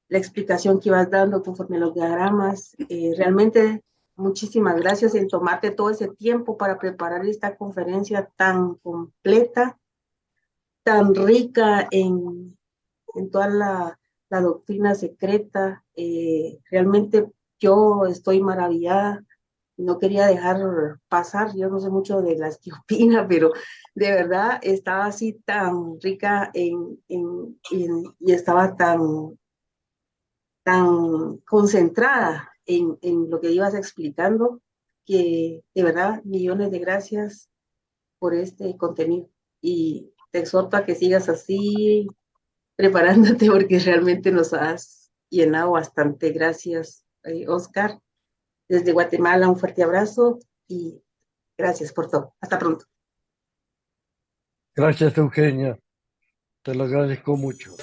la explicación que ibas dando conforme a los diagramas. Realmente, muchísimas gracias en tomarte todo ese tiempo para preparar esta conferencia tan completa, tan rica en toda la doctrina secreta. Realmente yo estoy maravillada. No quería dejar pasar, yo no sé mucho de las que opina, pero de verdad estaba así tan rica y estaba tan concentrada en lo que ibas explicando, que de verdad millones de gracias por este contenido. Y te exhorto a que sigas así preparándote porque realmente nos has llenado bastante. Gracias, Oscar. Desde Guatemala, un fuerte abrazo y gracias por todo. Hasta pronto. Gracias, Eugenia. Te lo agradezco mucho.